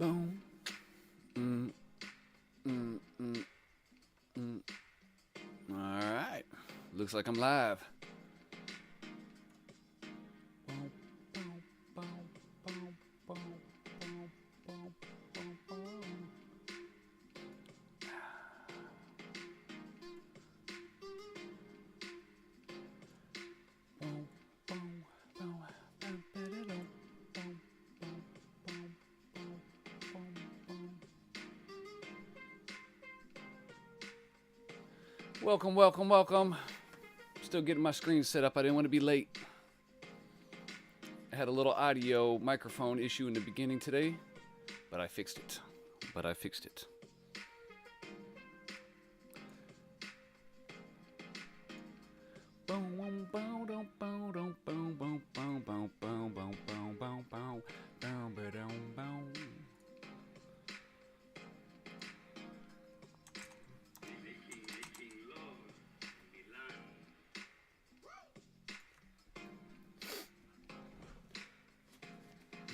Boom. Mm, mm, mm, mm. All right. Looks like I'm live. Welcome, welcome, welcome. Still getting my screen set up. I didn't want to be late. I had a little audio microphone issue in the beginning today, but I fixed it.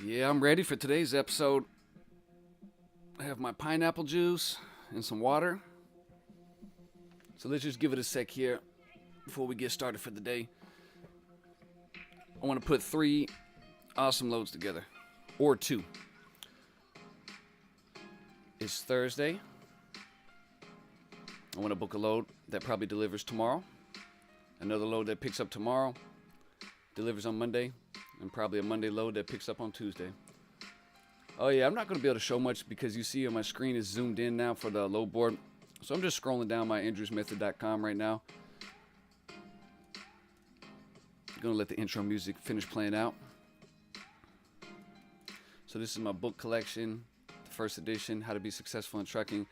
Yeah, I'm ready for today's episode. I have my pineapple juice and some water. So let's just give it a sec here before we get started for the day. I want to put 3 awesome loads together, or 2. It's Thursday. I want to book a load that probably delivers tomorrow. Another load that picks up tomorrow, delivers on Monday, and probably a Monday load that picks up on Tuesday. Oh yeah, I'm not going to be able to show much because you see on my screen is zoomed in now for the load board. So I'm just scrolling down my andrewsmethod.com right now. I'm going to let the intro music finish playing out. So this is my book collection, the first edition, How to Be Successful in Trucking.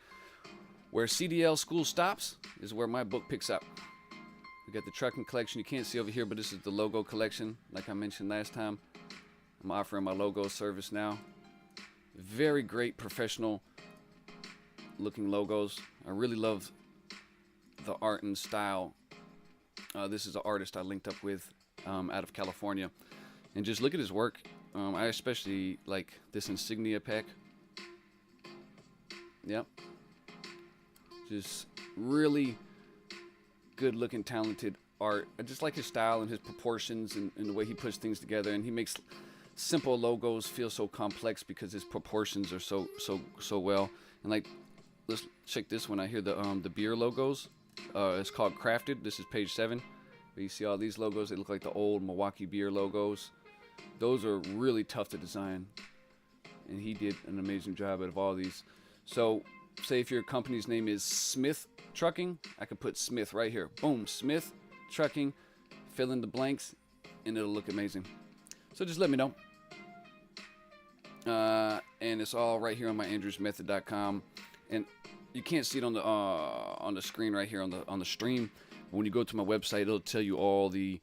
Where CDL School stops is where my book picks up. We got the trucking collection you can't see over here, but this is the logo collection. Like I mentioned last time, I'm offering my logo service now. Very great professional looking logos. I really love the art and style. This is an artist I linked up with out of California. And just look at his work. I especially like this insignia pack. Yep. Just really good looking, talented art. I just like his style and his proportions and the way he puts things together. And he makes simple logos feel so complex because his proportions are so well. And like, let's check this one out here. The beer logos. It's called Crafted. This is page 7. But you see all these logos. They look like the old Milwaukee beer logos. Those are really tough to design. And he did an amazing job out of all these. So say if your company's name is Smith Trucking, I could put Smith right here. Boom, Smith Trucking, fill in the blanks, and it'll look amazing. So just let me know. And it's all right here on my andrewsmethod.com. And you can't see it on the screen right here on the stream. But when you go to my website, it'll tell you all the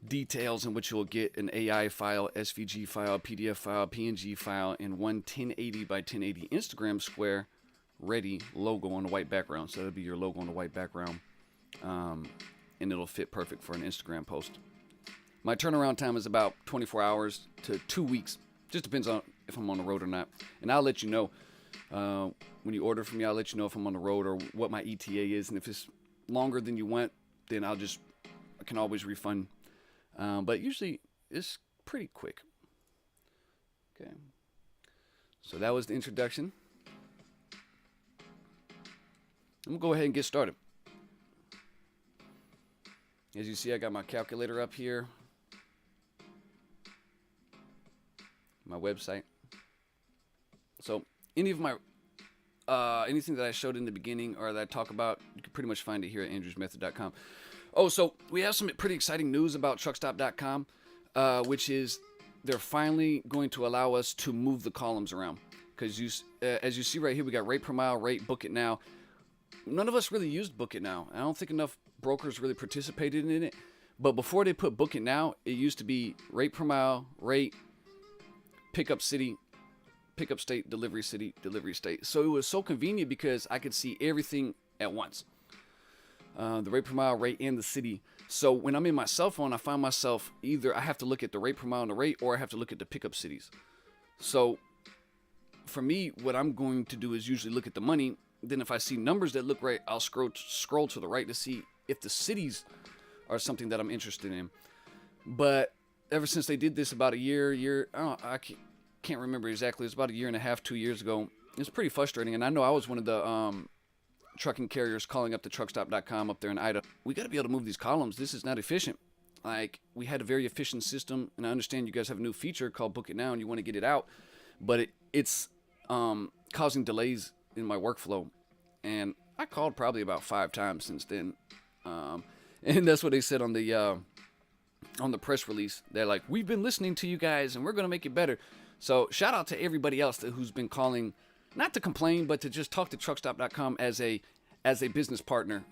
details in which you'll get an AI file, SVG file, PDF file, PNG file, and one 1080 by 1080 Instagram square ready logo on the white background. So that'll be your logo on the white background. And it'll fit perfect for an Instagram post. My turnaround time is about 24 hours to 2 weeks. Just depends on if I'm on the road or not. And I'll let you know. When you order from me, I'll let you know if I'm on the road or what my ETA is. And if it's longer than you want, then I can always refund. But usually it's pretty quick. Okay. So that was the introduction. I'm going to go ahead and get started. As you see, I got my calculator up here. My website. So any of my anything that I showed in the beginning or that I talk about, you can pretty much find it here at andrewsmethod.com. Oh, so we have some pretty exciting news about truckstop.com, which is they're finally going to allow us to move the columns around. Because as you see right here, we got rate per mile, rate, book it now. None of us really used book it now. I don't think enough brokers really participated in it. But before they put book it now, it used to be rate per mile, rate, pickup city, pickup state, delivery city, delivery state. So it was so convenient because I could see everything at once. The rate per mile, rate, and the city. So when I'm in my cell phone, I find myself either I have to look at the rate per mile and the rate, or I have to look at the pickup cities. So for me, what I'm going to do is usually look at the money. Then if I see numbers that look right, I'll scroll to the right to see if the cities are something that I'm interested in. But ever since they did this about I can't remember exactly. It's about a year and a half, 2 years ago. It's pretty frustrating. And I know I was one of the trucking carriers calling up the truckstop.com up there in Ida. We got to be able to move these columns. This is not efficient. Like, we had a very efficient system, and I understand you guys have a new feature called Book It Now, and you want to get it out, but it's causing delays in my workflow. And I called probably about 5 times since then, and that's what they said on the press release. They're like, we've been listening to you guys, and we're going to make it better. So shout out to everybody else who's been calling, not to complain, but to just talk to truckstop.com as a business partner,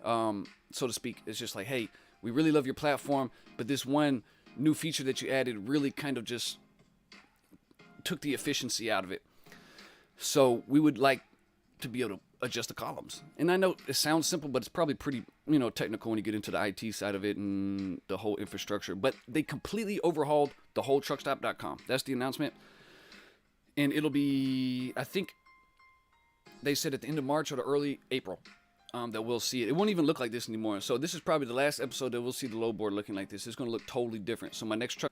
so to speak. It's just like, hey, we really love your platform, but this one new feature that you added really kind of just took the efficiency out of it. So we would like to be able to adjust the columns. And I know it sounds simple, but it's probably pretty, technical when you get into the IT side of it and the whole infrastructure. But they completely overhauled the whole truckstop.com. That's the announcement. And it'll be, I think, they said at the end of March or the early April that we'll see it. It won't even look like this anymore. So this is probably the last episode that we'll see the load board looking like this. It's going to look totally different. So my next truck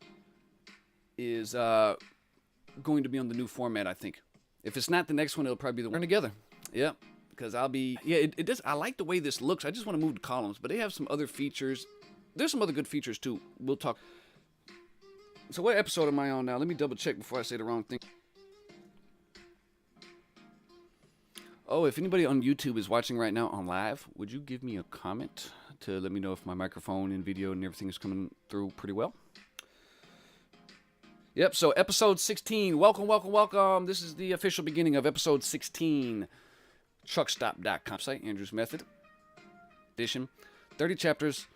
is going to be on the new format, I think. If it's not the next one, it'll probably be the one together. Yeah, because it does. I like the way this looks. I just want to move the columns, but they have some other features. There's some other good features too. We'll talk. So what episode am I on now? Let me double check before I say the wrong thing. Oh, if anybody on YouTube is watching right now on live, would you give me a comment to let me know if my microphone and video and everything is coming through pretty well? Yep, so episode 16. Welcome, welcome, welcome. This is the official beginning of episode 16. Truckstop.com site, Andrew's Method. Edition. 30 chapters,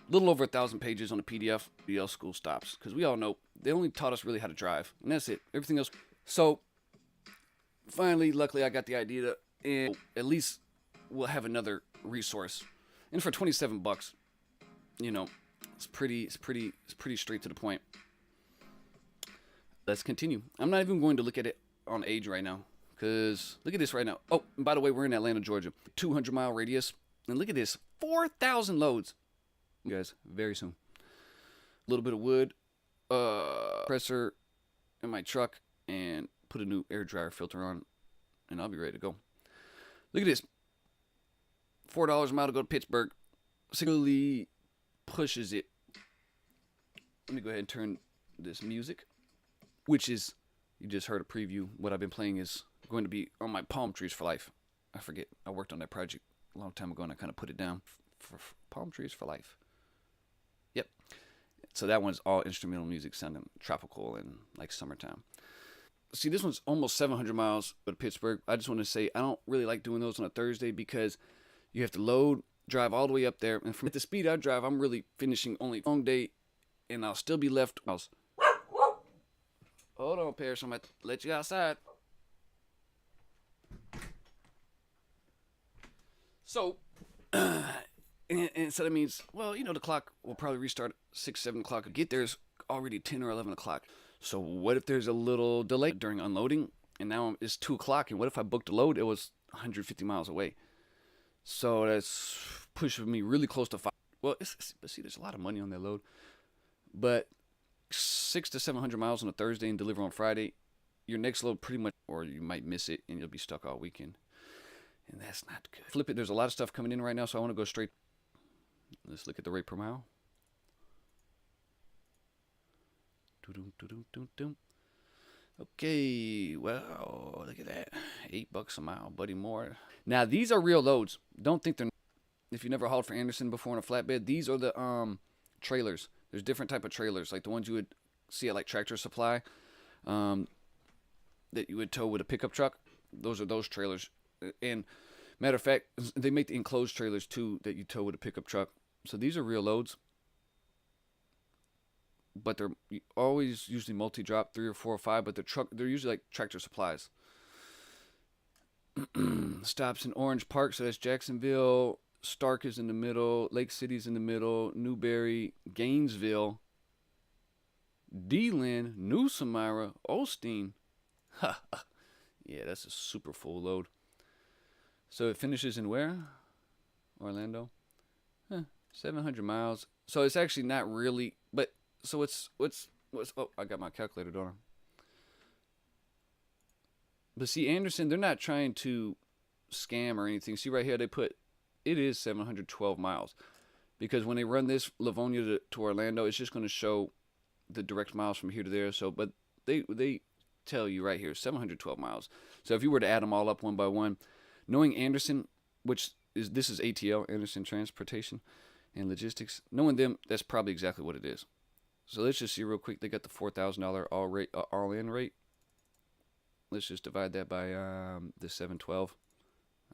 a little over 1,000 pages on a PDF. BL School stops. Because we all know they only taught us really how to drive. And that's it. Everything else. So, finally, luckily, I got the idea and at least we'll have another resource. And for $27, it's pretty straight to the point. Let's continue. I'm not even going to look at it on age right now, because look at this right now. Oh, and by the way, we're in Atlanta, Georgia. 200-mile radius. And look at this. 4,000 loads. You guys, very soon. A little bit of wood, compressor in my truck, and put a new air dryer filter on, and I'll be ready to go. Look at this. $4 a mile to go to Pittsburgh. Significantly pushes it. Let me go ahead and turn this music, which is, you just heard a preview. What I've been playing is going to be on my Palm Trees for Life. I forget. I worked on that project a long time ago, and I kind of put it down for Palm Trees for Life. Yep. So that one's all instrumental music, sounding tropical and like summertime. See, this one's almost 700 miles to Pittsburgh. I just want to say I don't really like doing those on a Thursday because you have to load, drive all the way up there. And from at the speed I drive, I'm really finishing only a long day, and I'll still be left. Hold on, Paris. I'm going to let you outside. So, and so that means, well, the clock will probably restart at 6, 7 o'clock. Get there's already 10 or 11 o'clock. So what if there's a little delay during unloading, and now it's 2 o'clock, and what if I booked a load? It was 150 miles away. So that's pushing me really close to 5. Well, but see, there's a lot of money on that load. But 600 to 700 miles on a Thursday and deliver on Friday, your next load pretty much, or you might miss it, and you'll be stuck all weekend. And that's not good. Flip it. There's a lot of stuff coming in right now, so I want to go straight. Let's look at the rate per mile. Okay, well, look at that. $8 a mile, buddy, more. Now, these are real loads. Don't think they're, if you never hauled for Anderson before on a flatbed, these are the trailers. There's different type of trailers, like the ones you would see at like Tractor Supply, that you would tow with a pickup truck. Those are those trailers. And matter of fact, they make the enclosed trailers too that you tow with a pickup truck. So these are real loads. But they're always usually multi-drop, 3 or 4 or 5, but they're usually like Tractor Supplies. Stops in Orange Park, so that's Jacksonville. Stark is in the middle. Lake City's in the middle. Newberry, Gainesville, D-Lynn, New Samara, Osteen. Yeah, that's a super full load. So it finishes in where? Orlando. 700 miles. So it's actually not really, but so what's oh, I got my calculator on. But see, Anderson, they're not trying to scam or anything. See right here, they put it is 712 miles because when they run this Livonia to Orlando, it's just going to show the direct miles from here to there. So, but they tell you right here 712 miles. So if you were to add them all up one by one, knowing Anderson, which is this is ATL, Anderson Transportation and Logistics, knowing them, that's probably exactly what it is. So let's just see real quick. They got the $4,000 all in rate. Let's just divide that by the 712.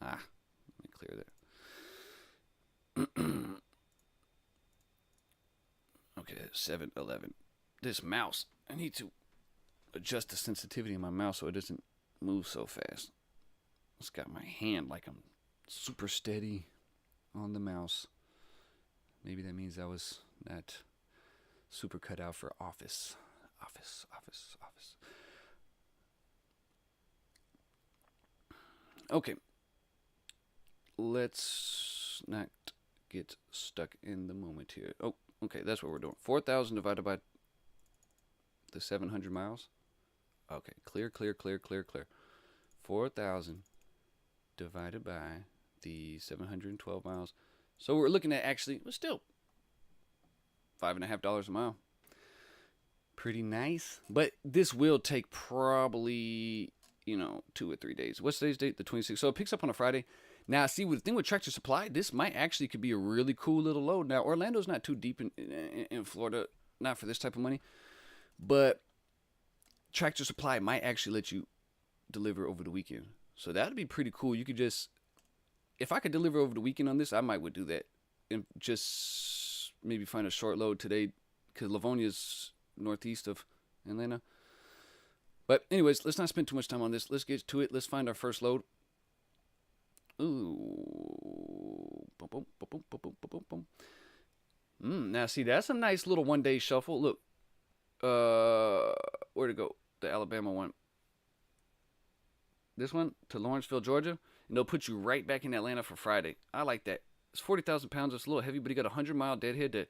Let me clear that. Okay, 711. This mouse, I need to adjust the sensitivity of my mouse so it doesn't move so fast. It's got my hand like I'm super steady on the mouse. Maybe that means I was not super cut out for office. Okay. Let's not get stuck in the moment here. Oh, okay, that's what we're doing. 4,000 divided by the 700 miles. Okay, clear. 4,000 divided by the 712 miles. So we're looking at actually, well, still $5.50 a mile. Pretty nice. But this will take probably, 2 or 3 days. What's today's date? The 26th. So it picks up on a Friday. Now, see, with the thing with Tractor Supply, this might actually could be a really cool little load. Now, Orlando's not too deep in Florida, not for this type of money. But Tractor Supply might actually let you deliver over the weekend. So that would be pretty cool. You could just, if I could deliver over the weekend on this, I might would do that. And just maybe find a short load today, because Livonia's northeast of Atlanta. But anyways, let's not spend too much time on this. Let's get to it. Let's find our first load. Ooh. Now, see, that's a nice little one-day shuffle. Look. Where'd it go? The Alabama one. This one to Lawrenceville, Georgia. And they'll put you right back in Atlanta for Friday. I like that. It's 40,000 pounds. It's a little heavy, but you got a 100-mile deadhead to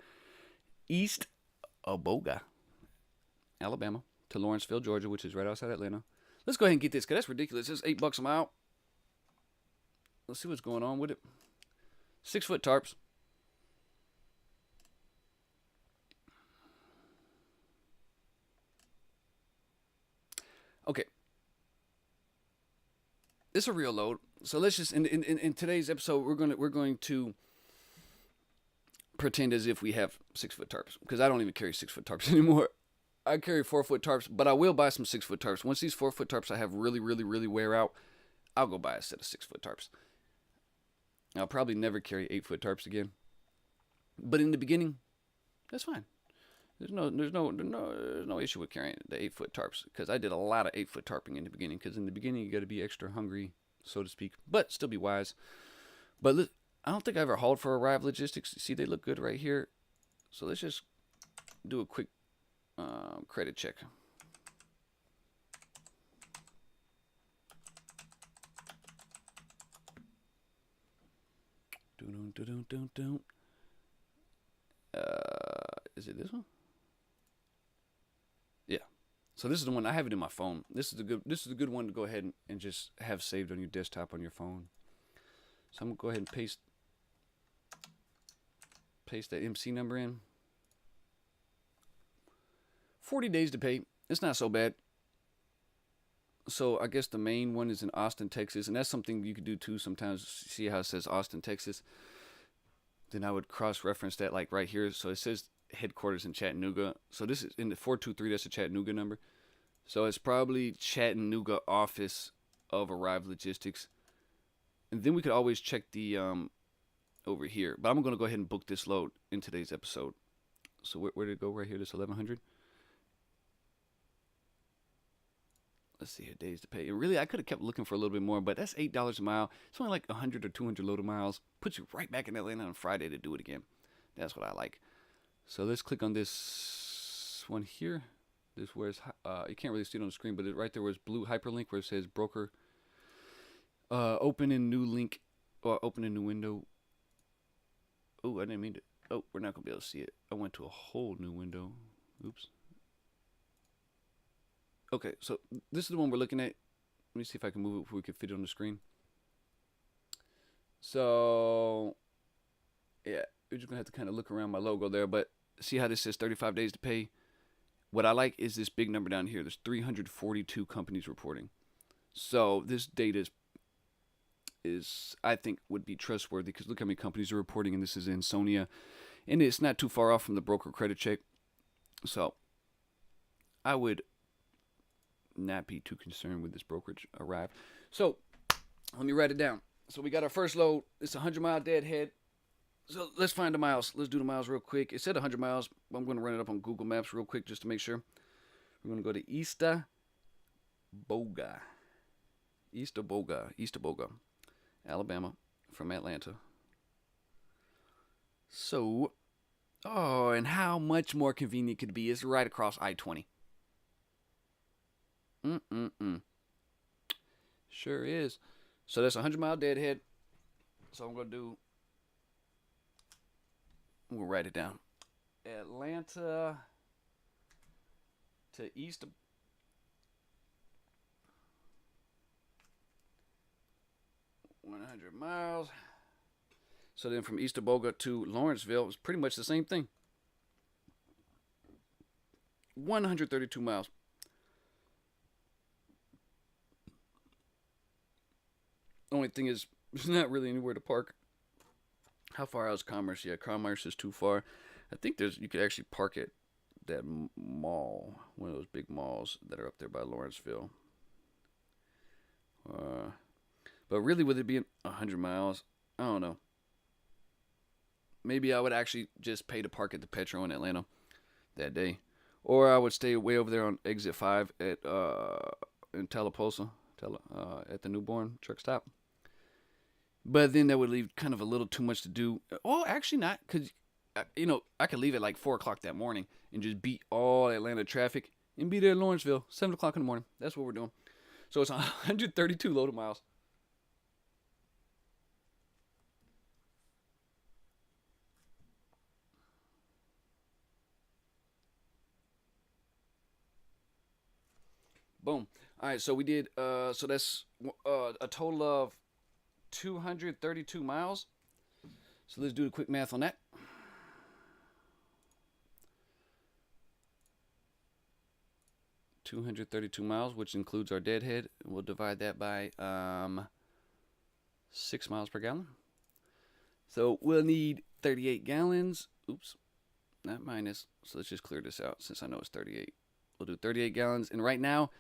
East Aboga, Alabama, to Lawrenceville, Georgia, which is right outside Atlanta. Let's go ahead and get this, because that's ridiculous. It's $8 a mile. Let's see what's going on with it. 6-foot tarps. Okay. This is a real load. So let's just in today's episode we're going to pretend as if we have 6-foot tarps, because I don't even carry 6-foot tarps anymore. I carry 4-foot tarps, but I will buy some 6-foot tarps. Once these 4-foot tarps I have really wear out, I'll go buy a set of 6-foot tarps. I'll probably never carry 8-foot tarps again. But in the beginning, that's fine. There's no issue with carrying the 8-foot tarps, because I did a lot of 8-foot tarping in the beginning. Because in the beginning you got to be extra hungry, so to speak, but still be wise. But look, I don't think I ever hauled for Arrive Logistics. See, they look good right here. So let's just do a quick credit check. Is it this one? Yeah. So this is the one. I have it in my phone. This is a good one to go ahead and just have saved on your desktop on your phone. So I'm gonna go ahead and paste that MC number in. 40 days to pay. It's not so bad. So I guess the main one is in Austin, Texas, and that's something you could do too sometimes. See how it says Austin, Texas? Then I would cross-reference that like right here. So it says headquarters in Chattanooga. So this is in the 423, that's a Chattanooga number. So it's probably Chattanooga office of Arrive Logistics. And then we could always check the over here. But I'm going to go ahead and book this load in today's episode. So where did it go? Right here, this 1100. Let's see here, days to pay. And really, I could have kept looking for a little bit more, but that's $8 a mile. It's only like 100 or 200 loaded miles. Puts you right back in Atlanta on Friday to do it again. That's what I like. So let's click on this one here. This where's you can't really see it on the screen, but right there was blue hyperlink where it says broker. Open in new link, or open a new window. Oh, I didn't mean to. Oh, we're not gonna be able to see it. I went to a whole new window. Oops. Okay, so this is the one we're looking at. Let me see if I can move it before we can fit it on the screen. So, yeah, we're just gonna have to kind of look around my logo there, but see how this says 35 days to pay? What I like is this big number down here. There's 342 companies reporting. So this data is I think would be trustworthy because look how many companies are reporting, and this is in Sonia, and it's not too far off from the broker credit check. So I would not be too concerned with this brokerage arrive. So let me write it down. So we got our first load. It's a 100-mile deadhead. So let's find the miles. Let's do the miles real quick. It said 100 miles. I'm going to run it up on Google Maps real quick just to make sure. We're going to go to Easter Boga, Alabama, from Atlanta. So, and how much more convenient could it be? It's right across I-20. Sure is. So that's a 100-mile deadhead. So I'm going to do, we'll write it down. Atlanta to East 100 miles. So then from East Boga to Lawrenceville is pretty much the same thing. 132 miles. Only thing is, there's not really anywhere to park. How far out is Commerce? Yeah, Commerce is too far. I think you could actually park at that mall, one of those big malls that are up there by Lawrenceville. But really, with it being 100 miles, I don't know. Maybe I would actually just pay to park at the Petro in Atlanta that day. Or I would stay way over there on exit 5 at in Tallapoosa, at the Newborn truck stop. But then that would leave kind of a little too much to do. Oh, actually not, because, I could leave at like 4 o'clock that morning and just beat all Atlanta traffic and be there in Lawrenceville, 7 o'clock in the morning. That's what we're doing. So it's 132 loaded miles. Boom. All right, so we did, so that's a total of 232 miles. So let's do the quick math on that. $232 miles, which includes our deadhead. We'll divide that by 6 miles per gallon. So we'll need 38 gallons. Oops, not minus. So let's just clear this out since I know it's 38. We'll do 38 gallons. And right now,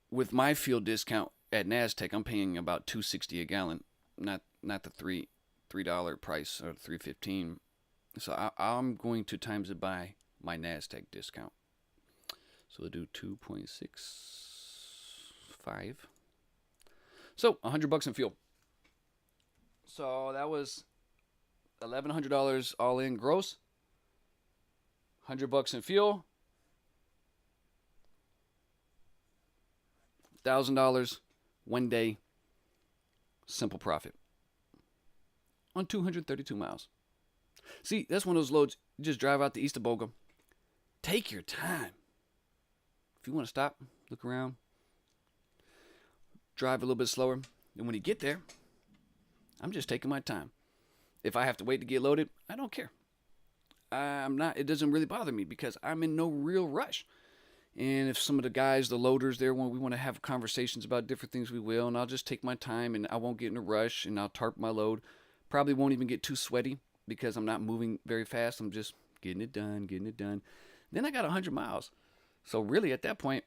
with my fuel discount at NASTEC, I'm paying about $2.60 a gallon, not the $3 price or $3.15. So I'm going to times it by my NASTEC discount. So we'll do 2.65. So $100 in fuel. So that was $1,100 all in gross. $100 in fuel. $1,000 one day. Simple profit on 232 miles. See, that's one of those loads. You just drive out to East Boga. Take your time. If you want to stop, look around, drive a little bit slower. And when you get there, I'm just taking my time. If I have to wait to get loaded, I don't care. It doesn't really bother me because I'm in no real rush. And if some of the guys, the loaders there, when we want to have conversations about different things, we will. And I'll just take my time and I won't get in a rush and I'll tarp my load. Probably won't even get too sweaty because I'm not moving very fast. I'm just getting it done. Then I got 100 miles. So really at that point,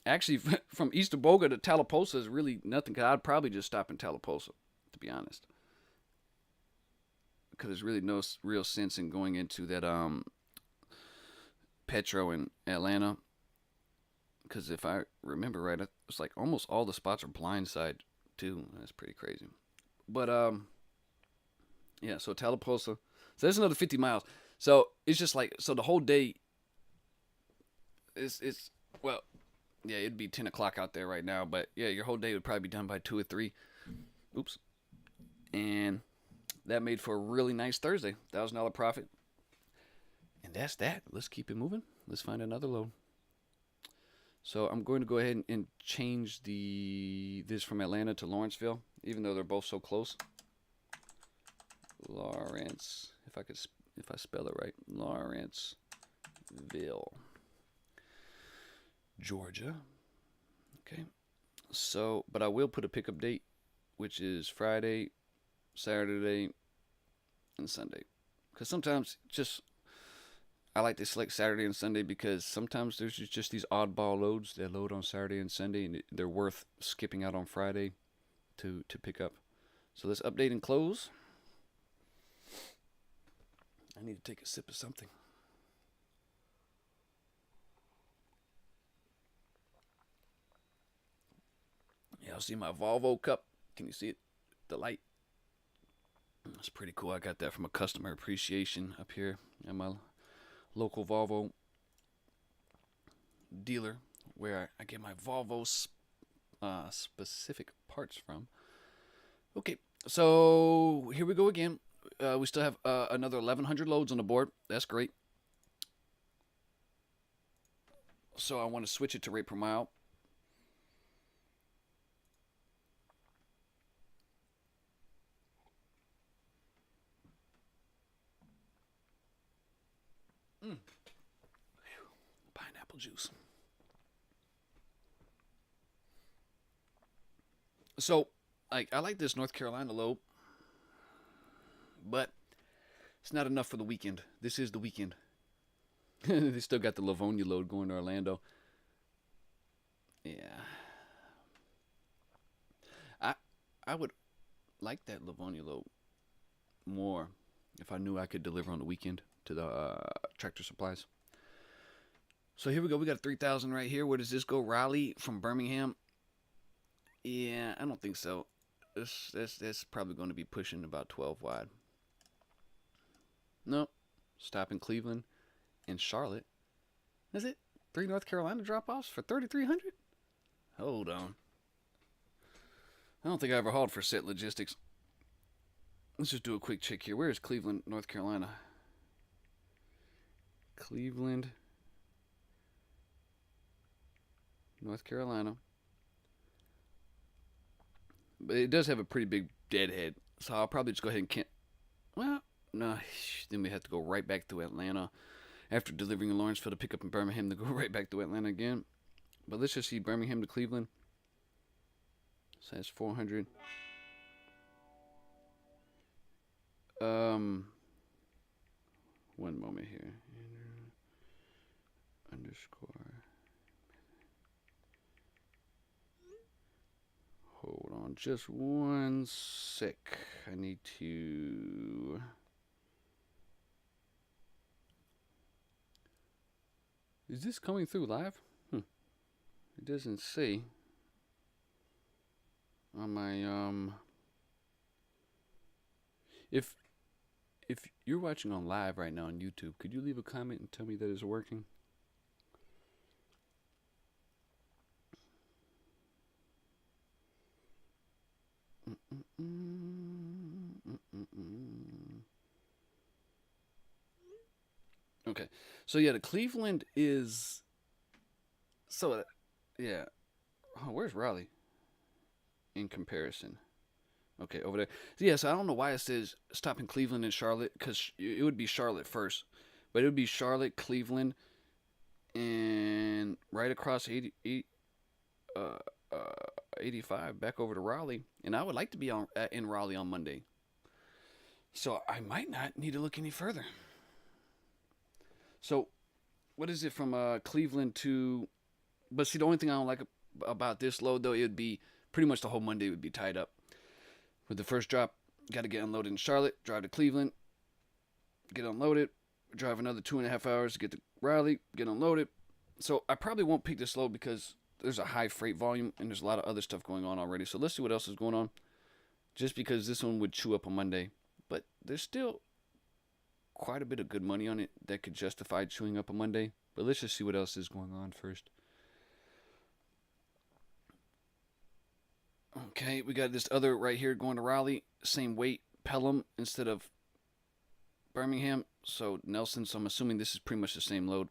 actually from East Boga to Tallapoosa is really nothing. Cause I'd probably just stop in Tallapoosa, to be honest. Because there's really no real sense in going into that Petro in Atlanta. Because if I remember right, it's like almost all the spots are blindside too. That's pretty crazy. But yeah, so Tallapoosa. So that's another 50 miles. So it's just like, so the whole day, it's well, yeah, it'd be 10 o'clock out there right now, but yeah, your whole day would probably be done by 2 or 3. Oops. And that made for a really nice Thursday. $1,000 profit. And that's that. Let's keep it moving. Let's find another load. So I'm going to go ahead and change this from Atlanta to Lawrenceville, even though they're both so close. Lawrence, if I spell it right, Lawrenceville, Georgia. Okay. So, but I will put a pickup date, which is Friday, Saturday, and Sunday. Because sometimes I like to select Saturday and Sunday because sometimes there's just these oddball loads that load on Saturday and Sunday, and they're worth skipping out on Friday to pick up. So let's update and close. I need to take a sip of something. Yeah, I'll see my Volvo cup. Can you see it? The light. That's pretty cool. I got that from a customer appreciation up here at my local Volvo dealer, where I get my Volvo specific parts from. Okay, so here we go again. We still have another 1,100 loads on the board. That's great. So I want to switch it to rate per mile. Pineapple juice. So, I like this North Carolina load, but it's not enough for the weekend. This is the weekend. They still got the Livonia load going to Orlando. Yeah. I would like that Livonia load more if I knew I could deliver on the weekend to the Tractor Supplies. So here we go. We got 3,000 right here. Where does this go? Raleigh from Birmingham. Yeah, I don't think so. That's probably going to be pushing about 12 wide. Nope. Stop in Cleveland and Charlotte. Is it 3 North Carolina drop-offs for 3,300? Hold on. I don't think I ever hauled for Set Logistics. Let's just do a quick check here. Where is Cleveland, North Carolina? Cleveland, North Carolina. But it does have a pretty big deadhead, so I'll probably just go ahead and well, no, then we have to go right back to Atlanta after delivering in Lawrenceville to pick up in Birmingham to go right back to Atlanta again. But let's just see Birmingham to Cleveland. So that's 400. One moment here. Underscore. Hold on just one sec. I need to... Is this coming through live? It doesn't say on my if you're watching on live right now on YouTube, could you leave a comment and tell me that it's working? Okay, so yeah, the Cleveland is yeah. Oh, where's Raleigh in comparison? Okay, over there. So yeah, so I don't know why it says stop in Cleveland and Charlotte, because it would be Charlotte first, but it would be Charlotte, Cleveland, and right across 85 back over to Raleigh, and I would like to be in Raleigh on Monday, so I might not need to look any further. So, what is it from Cleveland to? But see, the only thing I don't like about this load though, it would be pretty much the whole Monday would be tied up. With the first drop, got to get unloaded in Charlotte, drive to Cleveland, get unloaded, drive another 2.5 hours to get to Raleigh, get unloaded. So I probably won't pick this load because there's a high freight volume and there's a lot of other stuff going on already. So let's see what else is going on. Just because this one would chew up on Monday. But there's still quite a bit of good money on it that could justify chewing up a Monday. But let's just see what else is going on first. Okay, we got this other right here going to Raleigh. Same weight, Pelham instead of Birmingham. So Nelson, so I'm assuming this is pretty much the same load.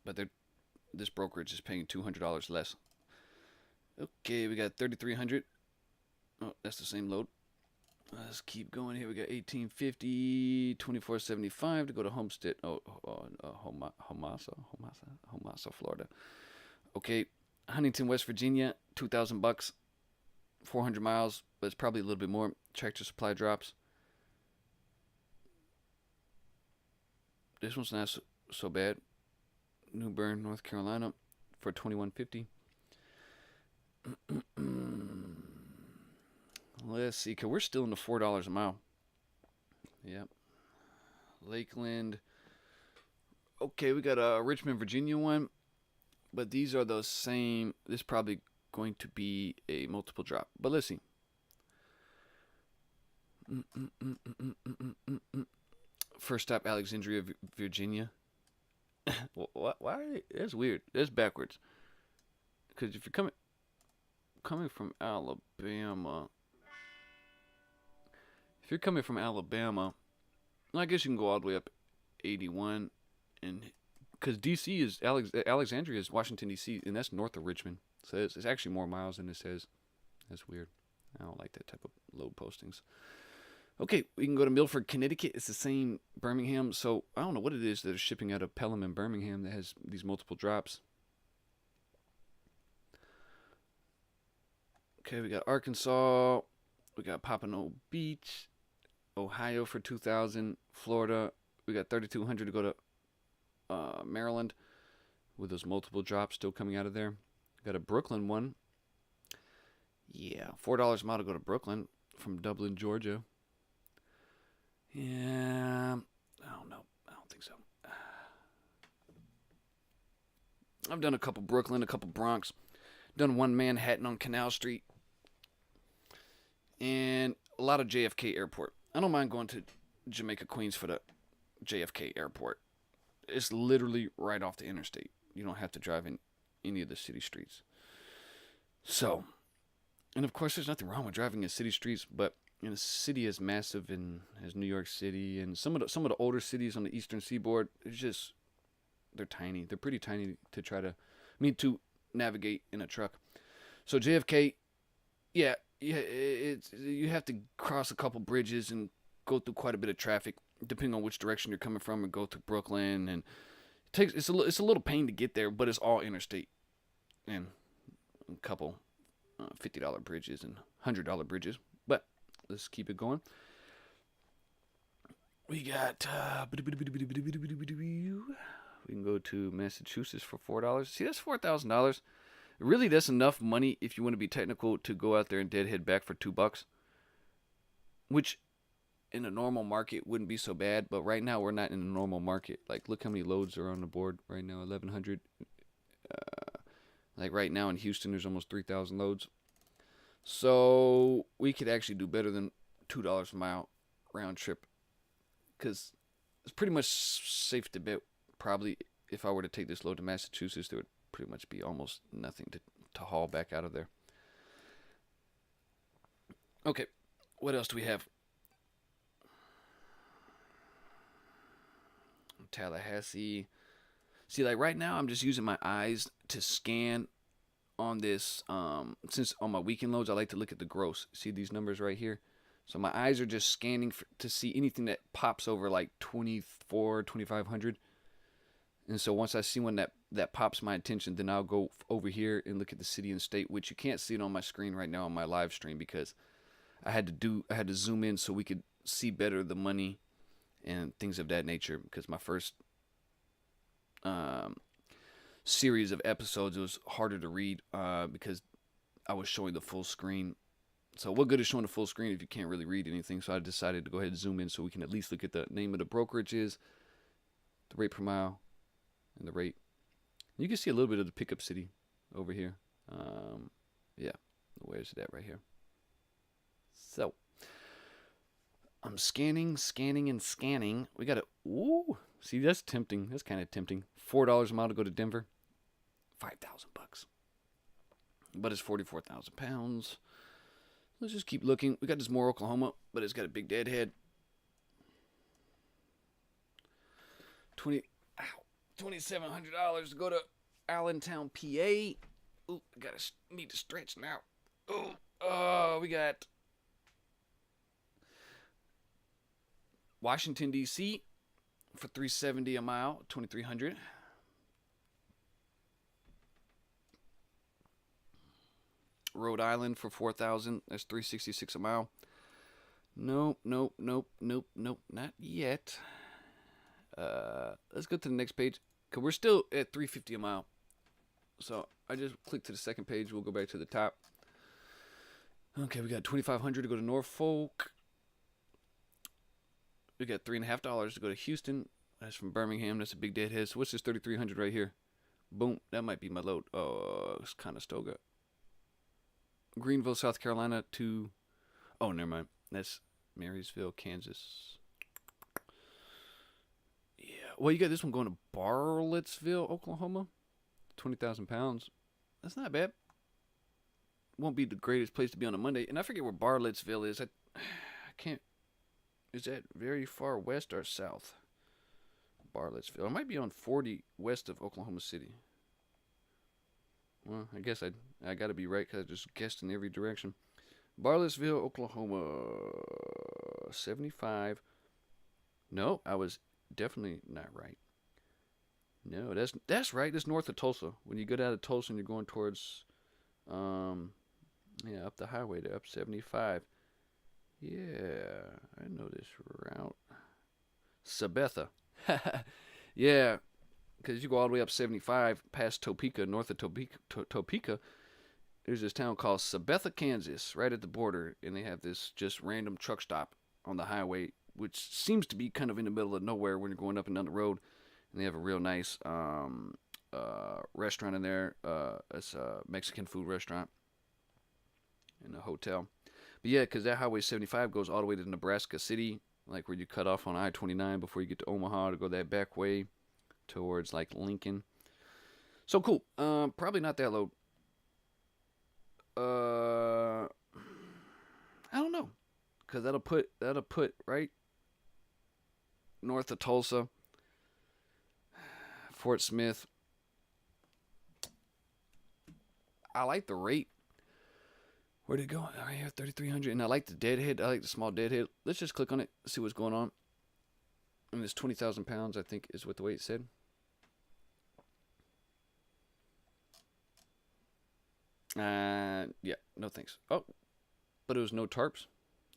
But this brokerage is paying $200 less. Okay, we got 3,300. Oh, that's the same load. Let's keep going here. We got 1850, 2475 to go to Homestead. Homasa, Florida. Okay, Huntington, West Virginia, $2,000, 400 miles, but it's probably a little bit more. Tractor Supply drops. This one's not so bad. New Bern, North Carolina, for $2,150. Let's see, cause we're still in the $4 a mile. Yep. Lakeland. Okay, we got a Richmond, Virginia one, but these are the same. This is probably going to be a multiple drop, but let's see. First stop, Alexandria, Virginia. Why? That's weird. That's backwards. Because if you're coming from Alabama. If you're coming from Alabama, I guess you can go all the way up 81, and because DC is Alexandria is Washington DC, and that's north of Richmond, so it's actually more miles than it says. That's weird. I don't like that type of load postings. Okay, we can go to Milford, Connecticut. It's the same Birmingham, so I don't know what it is that are shipping out of Pelham and Birmingham that has these multiple drops. Okay, we got Arkansas, we got Pompano Beach, Ohio for 2,000, Florida. We got 3,200 to go to Maryland, with those multiple drops still coming out of there. Got a Brooklyn one. Yeah, $4 a mile to go to Brooklyn from Dublin, Georgia. Yeah, I don't know. I don't think so. I've done a couple Brooklyn, a couple Bronx. Done one Manhattan on Canal Street. And a lot of JFK Airport. I don't mind going to Jamaica, Queens for the JFK Airport. It's literally right off the interstate. You don't have to drive in any of the city streets. So, and of course there's nothing wrong with driving in city streets, but in a city as massive as New York City and some of the older cities on the eastern seaboard, they're tiny. They're pretty tiny to navigate in a truck. So JFK, yeah, you have to cross a couple bridges and go through quite a bit of traffic, depending on which direction you're coming from, and go through Brooklyn. And it's a little pain to get there, but it's all interstate, and a couple $50 bridges and $100 bridges. But let's keep it going. We got we can go to Massachusetts for $4. See, that's $4,000. Really, that's enough money if you want to be technical to go out there and deadhead back for $2, which in a normal market wouldn't be so bad. But right now we're not in a normal market. Like, look how many loads are on the board right now. 1,100. Like right now in Houston, there's almost 3,000 loads. So we could actually do better than $2 a mile round trip, because it's pretty much safe to bet probably if I were to take this load to Massachusetts, there would pretty much be almost nothing to haul back out of there. Okay, what else do we have? Tallahassee. See, like right now, I'm just using my eyes to scan on this. Since on my weekend loads, I like to look at the gross. See these numbers right here? So my eyes are just scanning to see anything that pops over like 2,500. And so once I see one that pops my attention, then I'll go over here and look at the city and state, which you can't see it on my screen right now on my live stream because I had to zoom in so we could see better the money and things of that nature, because my first series of episodes, it was harder to read because I was showing the full screen. So what good is showing the full screen if you can't really read anything? So I decided to go ahead and zoom in so we can at least look at the name of the brokerages, the rate per mile, and the rate. You can see a little bit of the pickup city over here. Yeah, where's that right here? So I'm scanning, and scanning. We got it. Ooh, see, that's tempting. That's kind of tempting. $4 a mile to go to Denver. $5,000. But it's 44,000 pounds. Let's just keep looking. We got this Moore, Oklahoma, but it's got a big deadhead. $2,700 to go to Allentown, PA. Ooh, need to stretch now. Oh, we got Washington, D.C. for $370 a mile, $2,300. Rhode Island for $4,000. That's $366 a mile. Nope, not yet. Let's go to the next page, because we're still at $350 a mile. So I just click to the second page. We'll go back to the top. Okay, we got $2,500 to go to Norfolk. We got $3.50 to go to Houston. That's from Birmingham. That's a big deadhead. So what's this $3,300 right here? Boom. That might be my load. Oh, it's kind of Conestoga. Greenville, South Carolina to... Oh, never mind. That's Marysville, Kansas. Yeah. Well, you got this one going to Bartlesville, Oklahoma. 20,000 pounds. That's not bad. Won't be the greatest place to be on a Monday. And I forget where Bartlesville is. I can't... Is that very far west or south? Bartlesville. It might be on 40 west of Oklahoma City. Well, I guess I got to be right because I just guessed in every direction. Bartlesville, Oklahoma. 75. No, I was definitely not right. No, that's right. That's north of Tulsa. When you get out of Tulsa and you're going towards, up the highway there, up 75. Yeah, I know this route. Sabetha. Yeah, because you go all the way up 75 past Topeka, north of Topeka, there's this town called Sabetha, Kansas, right at the border, and they have this just random truck stop on the highway, which seems to be kind of in the middle of nowhere when you're going up and down the road. And they have a real nice restaurant in there. It's a Mexican food restaurant and a hotel. But yeah, because that Highway 75 goes all the way to Nebraska City, like where you cut off on I-29 before you get to Omaha to go that back way towards like Lincoln. So cool. Probably not that low. I don't know, because that'll put right north of Tulsa, Fort Smith. I like the rate. Where'd it go? Right here, 3,300. And I like the deadhead. I like the small deadhead. Let's just click on it, see what's going on. And this 20,000 pounds, I think, is what the weight said. Yeah, no thanks. Oh, but it was no tarps.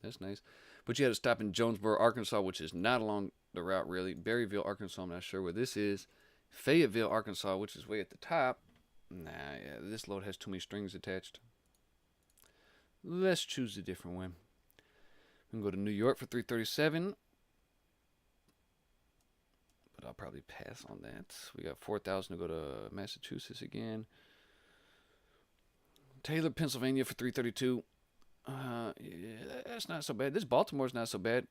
That's nice. But you had to stop in Jonesboro, Arkansas, which is not along the route, really. Berryville, Arkansas, I'm not sure where this is. Fayetteville, Arkansas, which is way at the top. Nah, yeah, this load has too many strings attached. Let's choose a different one. We can go to New York for 337. But I'll probably pass on that. We got 4,000 to go to Massachusetts again. Taylor, Pennsylvania for 332. Yeah, that's not so bad. This Baltimore's not so bad.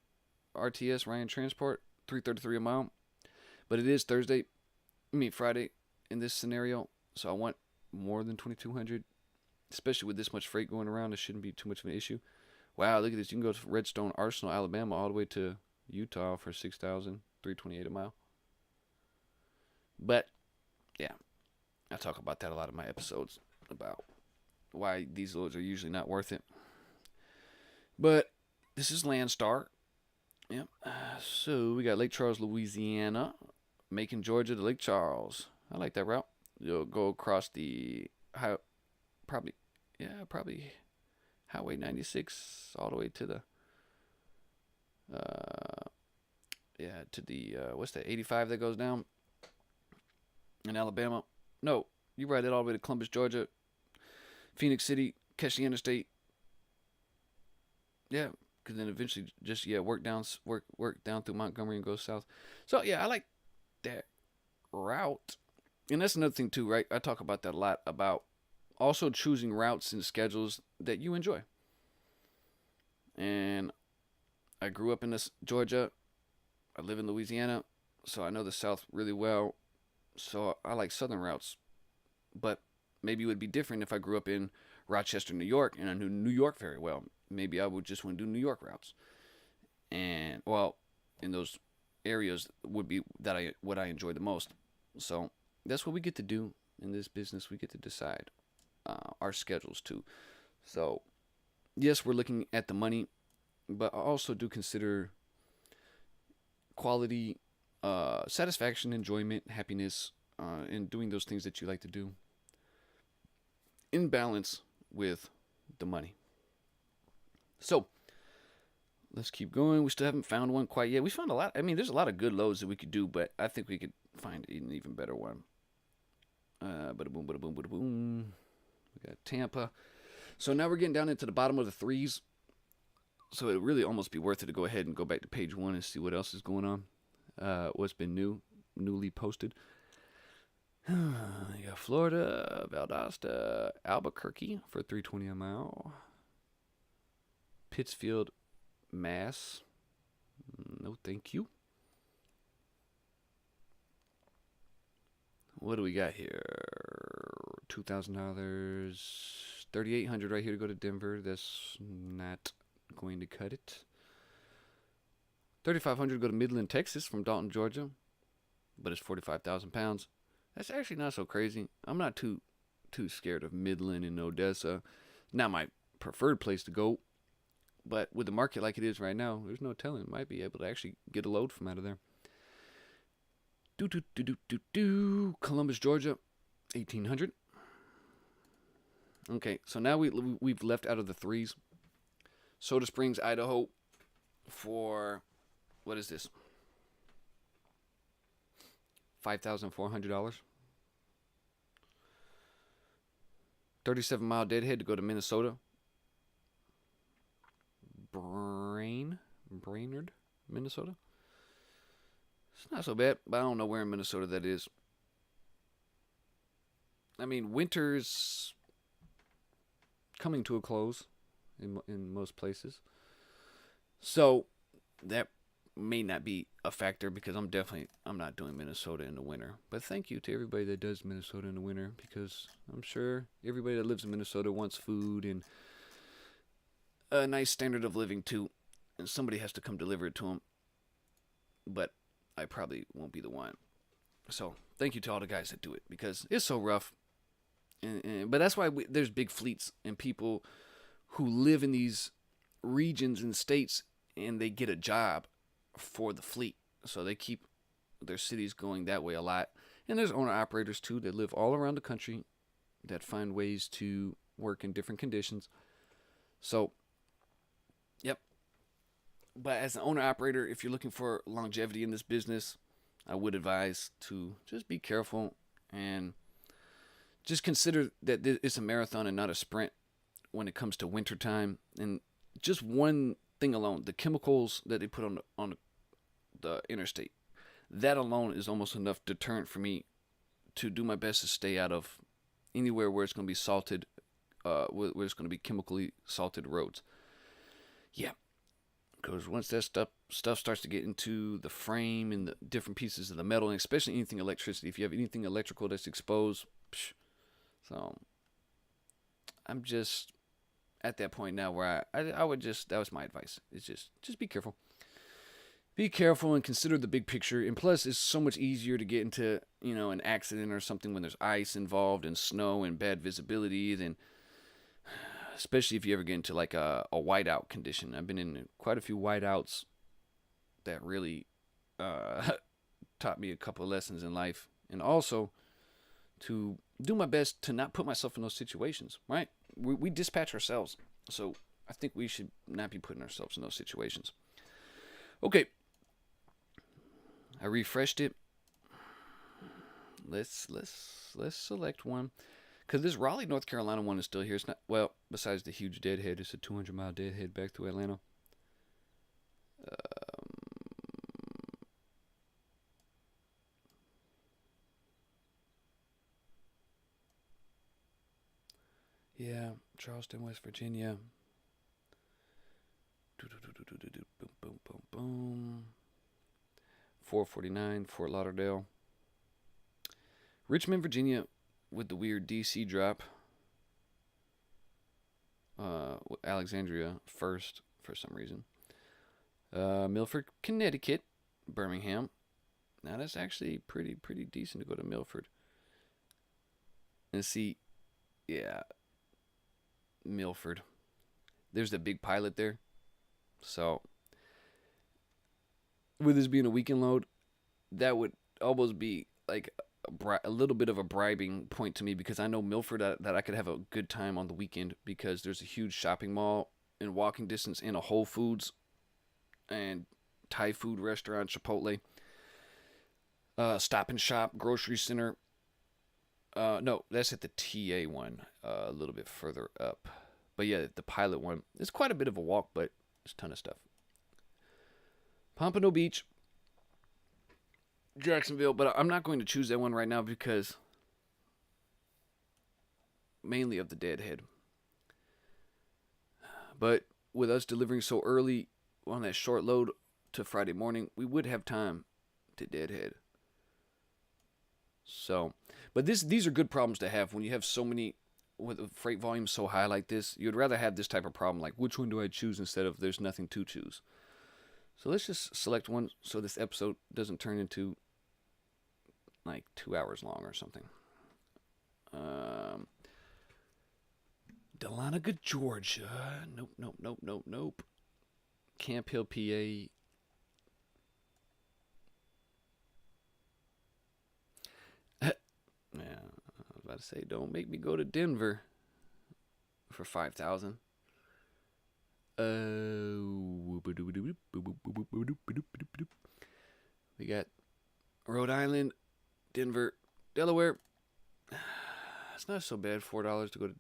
RTS, Ryan Transport, 333 a mile. But it is Friday in this scenario. So I want more than 2,200. Especially with this much freight going around, it shouldn't be too much of an issue. Wow, look at this. You can go to Redstone Arsenal, Alabama, all the way to Utah for 6,328 a mile. But, yeah, I talk about that a lot in my episodes, about why these loads are usually not worth it. But this is Landstar. Yep. So we got Lake Charles, Louisiana, Macon, Georgia to Lake Charles. I like that route. You'll go across the probably Highway 96 all the way to the what's that, 85 that goes down in Alabama. No, you ride it all the way to Columbus, Georgia, Phoenix City, catch the interstate. Yeah, because then eventually just work down through Montgomery and go south. So yeah, I like that route. And that's another thing too, right? I talk about that a lot, about also choosing routes and schedules that you enjoy. And I grew up in this Georgia. I live in Louisiana, so I know the South really well. So I like Southern routes, but maybe it would be different if I grew up in Rochester, New York, and I knew New York very well. Maybe I would just want to do New York routes, and well, in those areas would be that I what I enjoy the most. So that's what we get to do in this business. We get to decide our schedules too. So yes, we're looking at the money, but I also do consider quality, satisfaction, enjoyment, happiness, in doing those things that you like to do in balance with the money. So let's keep going. We still haven't found one quite yet. We found a lot. I mean, there's a lot of good loads that we could do, but I think we could find an even better one. Bada boom, bada boom, bada boom. We got Tampa. So now we're getting down into the bottom of the threes. So it really almost be worth it to go ahead and go back to page one and see what else is going on. What's been newly posted. You got Florida, Valdosta, Albuquerque for $3.20 a mile. Pittsfield, Mass. No, thank you. What do we got here? $2,000, $3,800 right here to go to Denver. That's not going to cut it. $3,500 to go to Midland, Texas from Dalton, Georgia, but it's 45,000 pounds. That's actually not so crazy. I'm not too scared of Midland and Odessa. Not my preferred place to go, but with the market like it is right now, there's no telling. Might be able to actually get a load from out of there. Columbus, Georgia, 1,800. Okay, so now we've left out of the threes. Soda Springs, Idaho, for what is this? $5,400. 37-mile deadhead to go to Minnesota. Brainerd, Minnesota. It's not so bad, but I don't know where in Minnesota that is. I mean, winter's coming to a close in most places. So that may not be a factor because I'm not doing Minnesota in the winter. But thank you to everybody that does Minnesota in the winter, because I'm sure everybody that lives in Minnesota wants food and a nice standard of living too, and somebody has to come deliver it to them. But I probably won't be the one. So thank you to all the guys that do it, because it's so rough. But that's why there's big fleets and people who live in these regions and states, and they get a job for the fleet. So they keep their cities going that way a lot. And there's owner-operators too that live all around the country that find ways to work in different conditions. So, yep. But as an owner-operator, if you're looking for longevity in this business, I would advise to just be careful and just consider that it's a marathon and not a sprint when it comes to wintertime. And just one thing alone, the chemicals that they put on the interstate, that alone is almost enough deterrent for me to do my best to stay out of anywhere where it's going to be salted, where it's going to be chemically salted roads. Yeah, because once that stuff starts to get into the frame and the different pieces of the metal, and especially anything electricity, if you have anything electrical that's exposed, so I'm just at that point now where I would just, that was my advice. It's just be careful. Be careful and consider the big picture. And plus, it's so much easier to get into, an accident or something when there's ice involved and snow and bad visibility than, especially if you ever get into like a whiteout condition. I've been in quite a few whiteouts that really taught me a couple of lessons in life. And also to do my best to not put myself in those situations, right? We dispatch ourselves. So I think we should not be putting ourselves in those situations. Okay. I refreshed it. Let's select one, because this Raleigh, North Carolina one is still here. It's not, well, besides the huge deadhead, it's a 200-mile deadhead back to Atlanta. Yeah, Charleston, West Virginia. Boom, boom, boom, boom. 449, Fort Lauderdale. Richmond, Virginia, with the weird DC drop. Alexandria first for some reason. Milford, Connecticut, Birmingham. Now that's actually pretty decent to go to Milford. And see, yeah, Milford. There's the big pilot there. So, with this being a weekend load, that would almost be like a little bit of a bribing point to me, because I know Milford that I could have a good time on the weekend, because there's a huge shopping mall in walking distance and a Whole Foods and Thai food restaurant, Chipotle, Stop and Shop, grocery center. No, that's at the TA one, a little bit further up. But yeah, the pilot one, it's quite a bit of a walk, but there's a ton of stuff. Pompano Beach, Jacksonville, but I'm not going to choose that one right now because mainly of the deadhead. But with us delivering so early on that short load to Friday morning, we would have time to deadhead. So, but these are good problems to have when you have so many, with a freight volume so high like this. You'd rather have this type of problem, like which one do I choose, instead of there's nothing to choose. So let's just select one so this episode doesn't turn into like 2 hours long or something. Dahlonega, Georgia. Nope. Camp Hill, PA. Yeah, I was about to say, don't make me go to Denver for $5,000. We got Rhode Island, Denver, Delaware. It's not so bad, $4 to go to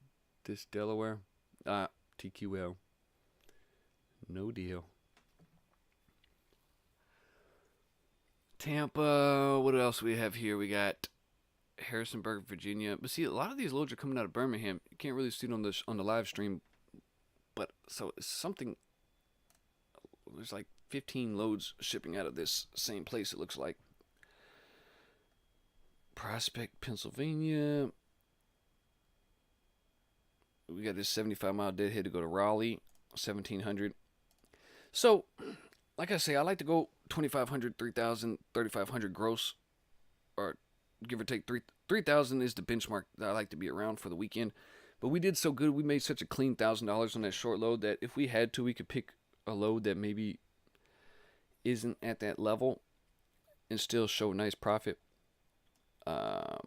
this Delaware. TQL. No deal. Tampa. What else we have here? We got Harrisonburg, Virginia. But see, a lot of these loads are coming out of Birmingham. You can't really see it on the live stream. But so it's something. There's like 15 loads shipping out of this same place, it looks like. Prospect, Pennsylvania. We got this 75-mile deadhead to go to Raleigh, 1,700. So, like I say, I like to go 2,500, 3,000, 3,500 gross, or give or take 3,000 is the benchmark that I like to be around for the weekend. But we did so good, we made such a clean $1,000 on that short load that if we had to, we could pick a load that maybe isn't at that level and still show a nice profit. I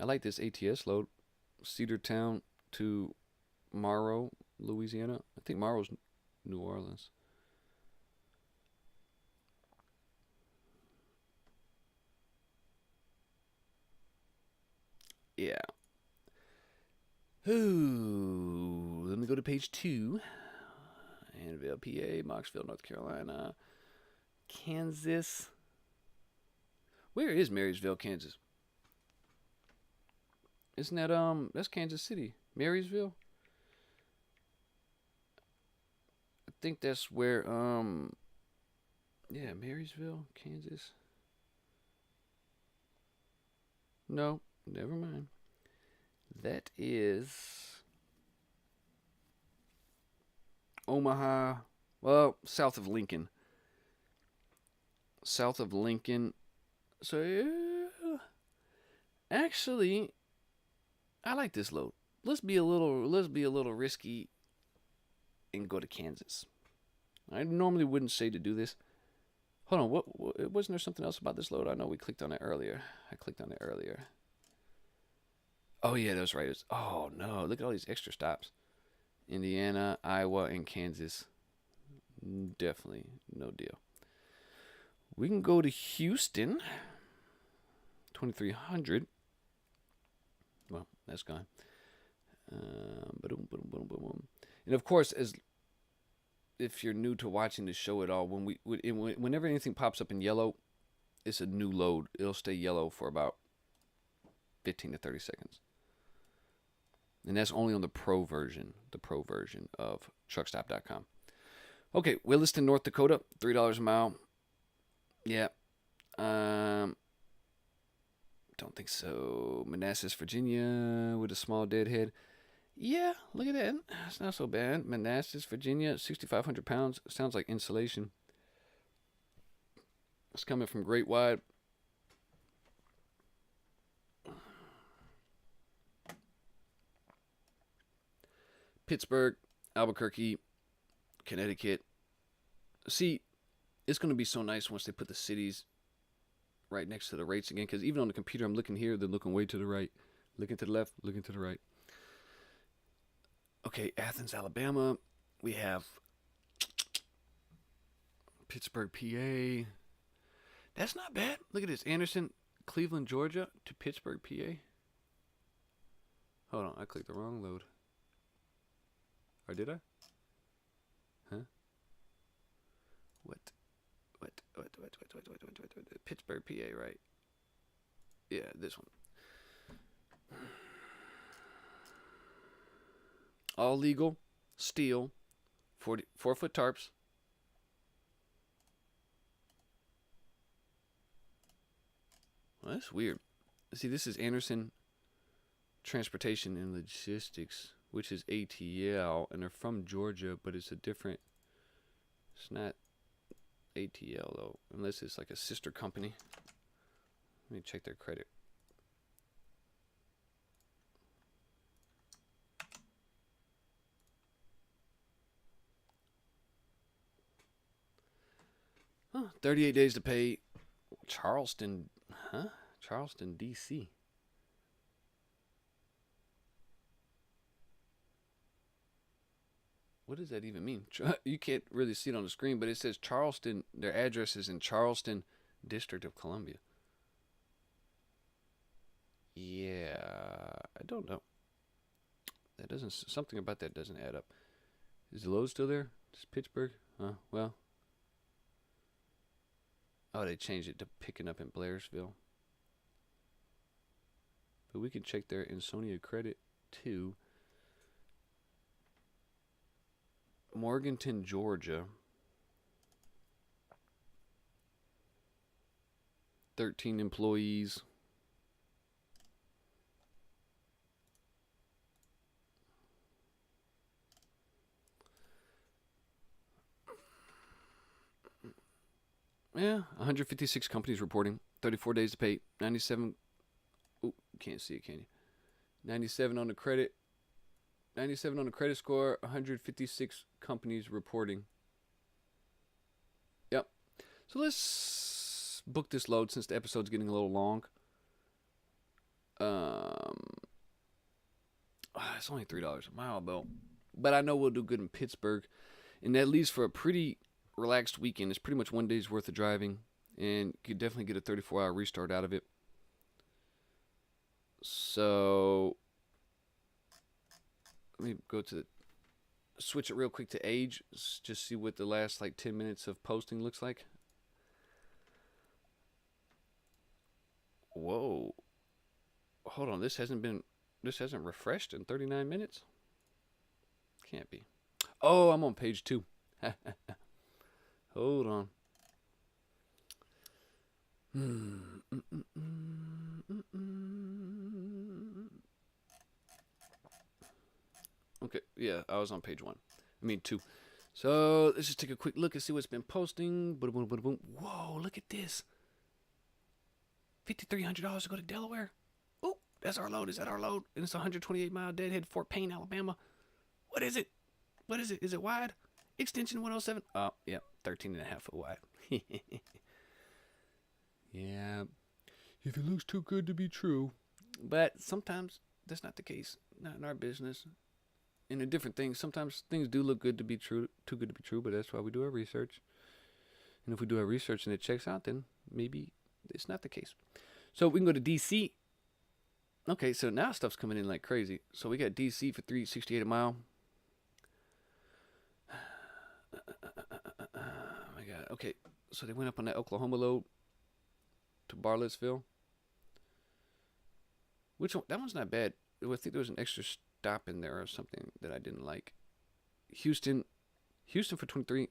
like this ATS load, Cedartown to Morrow, Louisiana. I think Morrow's New Orleans. Yeah. Ooh, let me go to page 2. Annville, PA, Moxville, North Carolina, Kansas. Where is Marysville, Kansas? Isn't that that's Kansas City, Marysville? I think that's where yeah, Marysville, Kansas. No, never mind. That is Omaha, well, south of Lincoln. South of Lincoln. So yeah, actually, I like this load. Let's be a little risky and go to Kansas. I normally wouldn't say to do this. Hold on, what wasn't there something else about this load? I know we clicked on it earlier. I clicked on it earlier. Oh yeah, that's right. Oh no, look at all these extra stops. Indiana, Iowa, and Kansas. Definitely no deal. We can go to Houston. 2,300. Well, that's gone. And of course, if you're new to watching the show at all, whenever anything pops up in yellow, it's a new load. It'll stay yellow for about 15 to 30 seconds. And that's only on the pro version of truckstop.com. Okay, Williston, North Dakota, $3 a mile. Yeah. Don't think so. Manassas, Virginia, with a small deadhead. Yeah, look at that. It's not so bad. Manassas, Virginia, 6,500 pounds. Sounds like insulation. It's coming from Great Wide. Pittsburgh, Albuquerque, Connecticut. See, it's going to be so nice once they put the cities right next to the rates again, because even on the computer I'm looking here, they're looking way to the right. Looking to the left, looking to the right. Okay, Athens, Alabama. We have Pittsburgh, PA. That's not bad. Look at this. Anderson, Cleveland, Georgia to Pittsburgh, PA. Hold on, I clicked the wrong load. Or did I? Huh? What? Pittsburgh, PA, right? Yeah, this one. All legal, steel, 4-foot tarps. Well, that's weird. See, this is Anderson Transportation and Logistics, which is ATL, and they're from Georgia, but it's a different. It's not ATL though, unless it's like a sister company. Let me check their credit. Oh, 38 days to pay. Charleston, huh? Charleston, D.C. What does that even mean? You can't really see it on the screen, but it says Charleston. Their address is in Charleston, District of Columbia. Yeah, I don't know. That doesn't. Something about that doesn't add up. Is the load still there? It's Pittsburgh. Well. Oh, they changed it to picking up in Blairsville. But we can check their Insonia credit too. Morganton, Georgia. 13 employees. Yeah, 156 companies reporting. 34 days to pay. 97. Oh, can't see it, can you? 97 on the credit. 97 on the credit score. 156 companies reporting. Yep. So let's book this load since the episode's getting a little long. It's only $3 a mile though, but I know we'll do good in Pittsburgh, and that leaves for a pretty relaxed weekend. It's pretty much one day's worth of driving, and you could definitely get a 34-hour restart out of it. So let me go to switch it real quick to age, just see what the last like 10 minutes of posting looks like. Whoa, hold on, this hasn't refreshed in 39 minutes. Can't be. Oh, I'm on page 2. Hold on. Okay, yeah, I was on page 1. I mean 2. So let's just take a quick look and see what's been posting. Whoa, look at this. $5,300 to go to Delaware. Oh, that's our load. Is that our load? And it's a 128-mile deadhead, Fort Payne, Alabama. What is it? What is it? Is it wide? Extension 107. Oh, yeah, 13.5 foot wide. Yeah. If it looks too good to be true. But sometimes that's not the case. Not in our business. In a different thing, sometimes things do look good to be true, too good to be true, but that's why we do our research. And if we do our research and it checks out, then maybe it's not the case. So we can go to DC. Okay, so now stuff's coming in like crazy. So we got DC for $3.68 a mile. Oh my God. Okay, so they went up on that Oklahoma load to Barlettsville. Which one? That one's not bad. I think there was an extra stop in there or something that I didn't like. Houston for 23.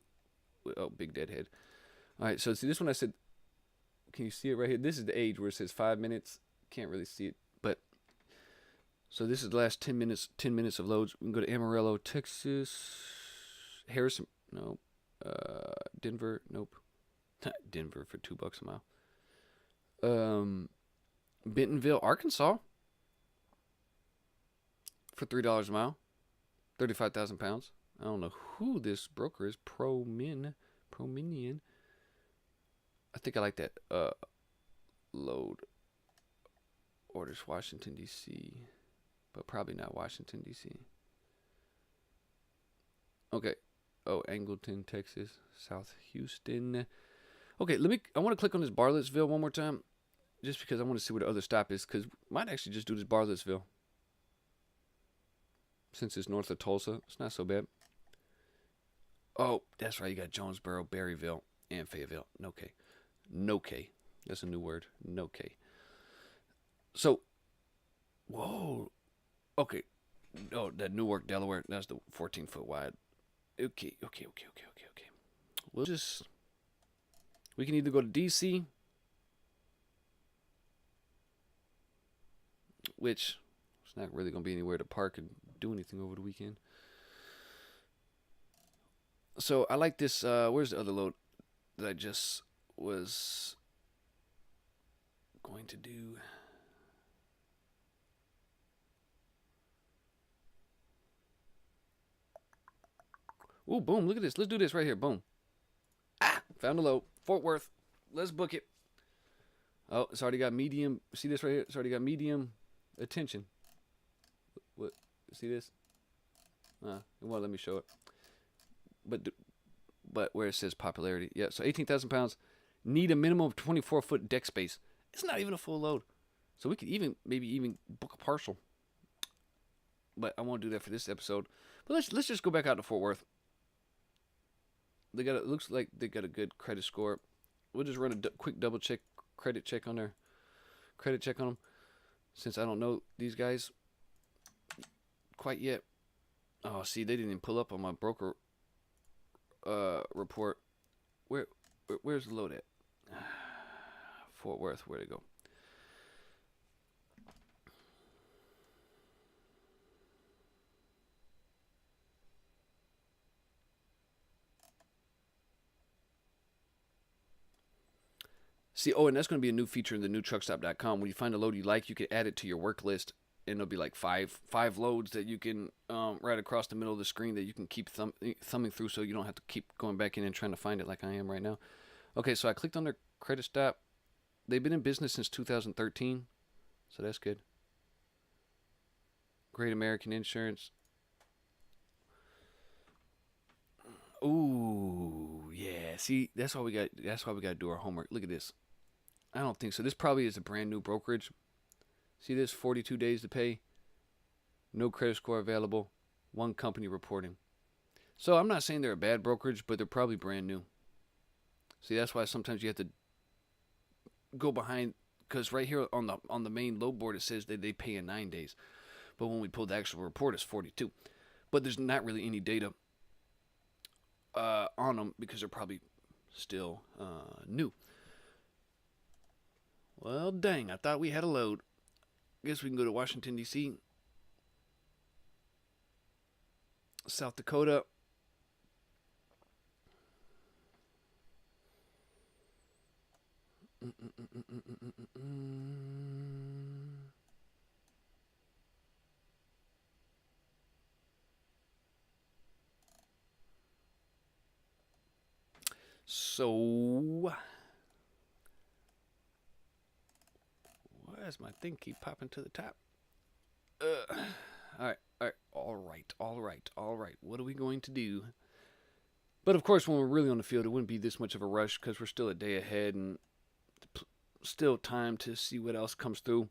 Oh, big deadhead. All right, so see this one I said, can you see it right here? This is the age where it says 5 minutes. Can't really see it, but so this is the last 10 minutes of loads. We can go to Amarillo, Texas. Harrison, nope. Denver, nope. Denver for $2 a mile. Bentonville, Arkansas for $3 a mile. 35,000 pounds. I don't know who this broker is. Prominion. I think I like that. Load. Orders Washington, D.C. But probably not Washington, D.C. Okay. Oh, Angleton, Texas. South Houston. Okay, I want to click on this Barlettsville one more time. Just because I want to see where the other stop is. Because might actually just do this Barlettsville. Since it's north of Tulsa. It's not so bad. Oh, that's right. You got Jonesboro, Berryville, and Fayetteville. No K. That's a new word. No K. So, whoa. Okay. Oh, that Newark, Delaware. That's the 14-foot wide. Okay. We can either go to D.C., which it's not really going to be anywhere to park and do anything over the weekend. So I like this. Where's the other load that I just was going to do? Ooh, boom. Look at this. Let's do this right here. Boom. Found a load. Fort Worth. Let's book it. Oh, it's already got medium. See this right here? It's already got medium attention. What? See this? It won't let me show it. But where it says popularity. Yeah, so 18,000 pounds. Need a minimum of 24-foot deck space. It's not even a full load. So we could maybe even book a partial. But I won't do that for this episode. But let's just go back out to Fort Worth. It looks like they got a good credit score. We'll just run a quick double check, credit check on them, since I don't know these guys quite yet. Oh, see, they didn't even pull up on my broker report. Where's the load at? Fort Worth, where'd it go? See, and that's going to be a new feature in the new truckstop.com. When you find a load you like, you can add it to your work list, and it'll be like five loads that you can right across the middle of the screen that you can keep thumbing through, so you don't have to keep going back in and trying to find it like I am right now. Okay, so I clicked on their credit stop. They've been in business since 2013, so that's good. Great American Insurance. Ooh, yeah. See, that's why we got to do our homework. Look at this. I don't think so. This probably is a brand new brokerage. See this? 42 days to pay. No credit score available. One company reporting. So I'm not saying they're a bad brokerage, but they're probably brand new. See, that's why sometimes you have to go behind, because right here on the main load board it says that they pay in 9 days. But when we pull the actual report, it's 42. But there's not really any data on them because they're probably still new. Well, dang, I thought we had a load. Guess we can go to Washington, D.C. South Dakota. So, where's my thing keep popping to the top? All right. What are we going to do? But of course, when we're really on the field, it wouldn't be this much of a rush because we're still a day ahead and still time to see what else comes through.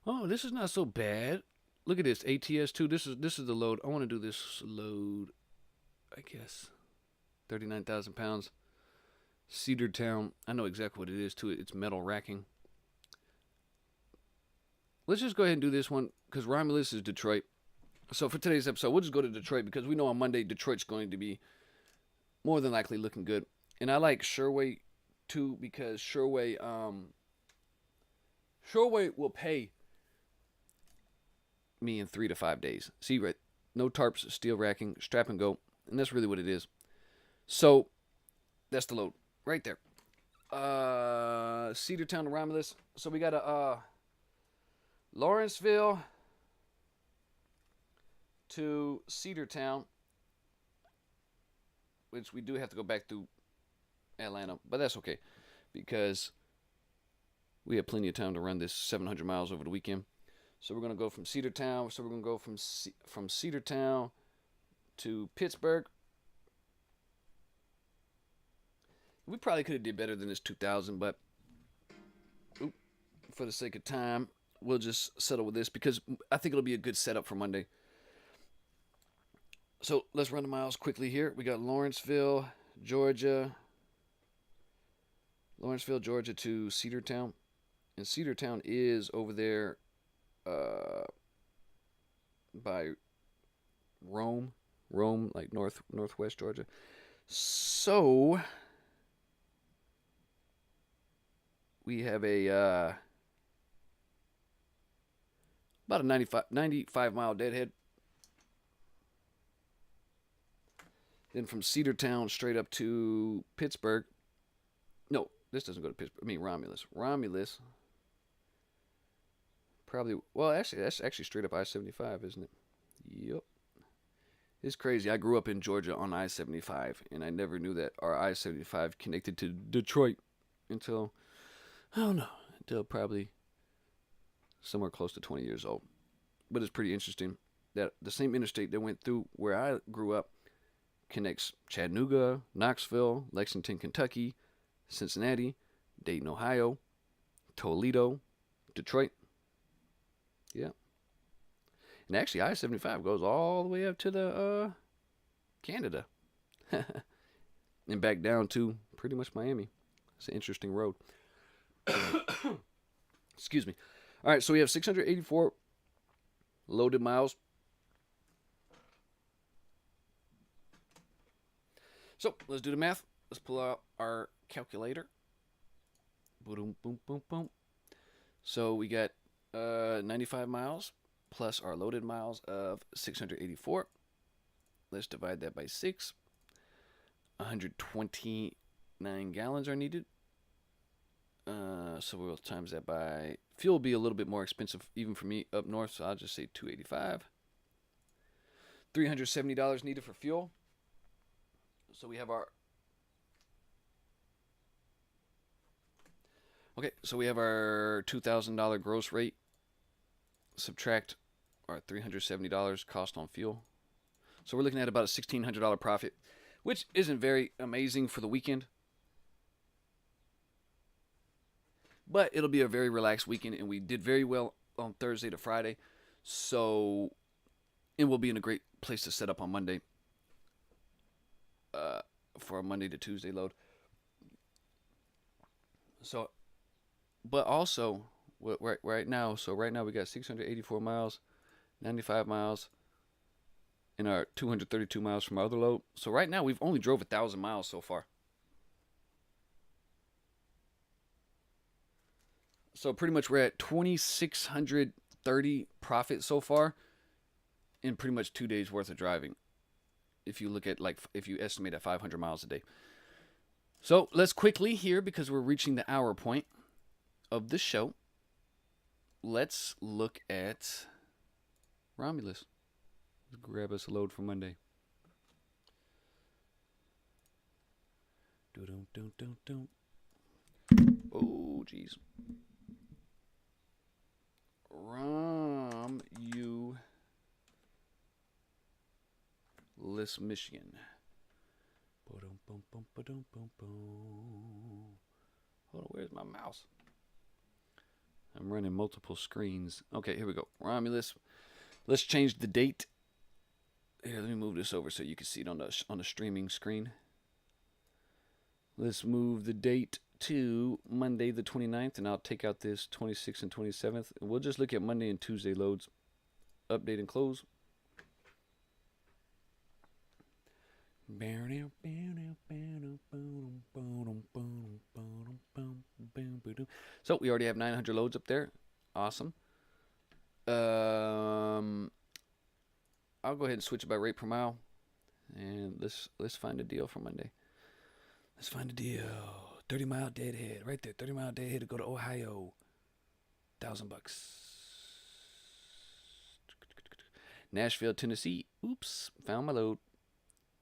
Oh, this is not so bad. Look at this, ATS2. This is the load. I want to do this load, I guess. 39,000 pounds. Cedartown. I know exactly what it is, too. It's metal racking. Let's just go ahead and do this one, because Romulus is Detroit. So for today's episode, we'll just go to Detroit because we know on Monday Detroit's going to be more than likely looking good. And I like Sherway too because Sherway will pay me in 3 to 5 days. See, right? No tarps, steel racking, strap and go. And that's really what it is. So that's the load right there. Cedartown to Romulus. So we got a Lawrenceville to Cedartown, which we do have to go back through Atlanta, but that's okay because we have plenty of time to run this 700 miles over the weekend. So we're gonna go from Cedartown. So we're gonna go from Cedartown to Pittsburgh. We probably could have did better than this 2,000, but for the sake of time, we'll just settle with this because I think it'll be a good setup for Monday. So let's run the miles quickly here. We got Lawrenceville, Georgia to Cedartown. And Cedartown is over there by Rome, like northwest Georgia. So we have about a 95 mile deadhead. Then from Cedartown straight up to Pittsburgh. No, this doesn't go to Pittsburgh. I mean Romulus. Probably, well, actually, that's actually straight up I-75, isn't it? Yep. It's crazy. I grew up in Georgia on I-75, and I never knew that our I-75 connected to Detroit until, I don't know, until probably somewhere close to 20 years old. But it's pretty interesting that the same interstate that went through where I grew up connects Chattanooga, Knoxville, Lexington, Kentucky, Cincinnati, Dayton, Ohio, Toledo, Detroit. Yeah. And actually, I-75 goes all the way up to the Canada. And back down to pretty much Miami. It's an interesting road. Excuse me. All right, so we have 684 loaded miles. So let's do the math. Let's pull out our calculator. Boom, boom, boom, boom. So we got 95 miles plus our loaded miles of 684. Let's divide that by 6. 129 gallons are needed. So we'll times that by... Fuel will be a little bit more expensive even for me up north, so I'll just say 285. $370 needed for fuel. So we have our... Okay, so we have our $2,000 gross rate. Subtract our $370 cost on fuel. So we're looking at about a $1,600 profit, which isn't very amazing for the weekend. But it'll be a very relaxed weekend, and we did very well on Thursday to Friday. So it will be in a great place to set up on Monday for a Monday to Tuesday load. So, but also right now we got 684 miles, 95 miles, and our 232 miles from our other load. So right now we've only drove 1,000 miles so far. So pretty much we're at 2,630 profit so far in pretty much 2 days worth of driving. If you look at if you estimate at 500 miles a day. So let's quickly here, because we're reaching the hour point of the show. Let's look at Romulus. Let's grab us a load for Monday. Oh, jeez. Romulus, Michigan. Hold on, where's my mouse? I'm running multiple screens. Okay, here we go. Romulus. Let's change the date. Here, let me move this over so you can see it on the streaming screen. Let's move the date to Monday the 29th, and I'll take out this 26th and 27th. And we'll just look at Monday and Tuesday loads. Update and close. So we already have 900 loads up there. Awesome. I'll go ahead and switch it by rate per mile, and let's find a deal for Monday. Let's find a deal. 30-mile deadhead right there. 30-mile deadhead to go to Ohio. $1,000. Nashville, Tennessee. Oops, found my load.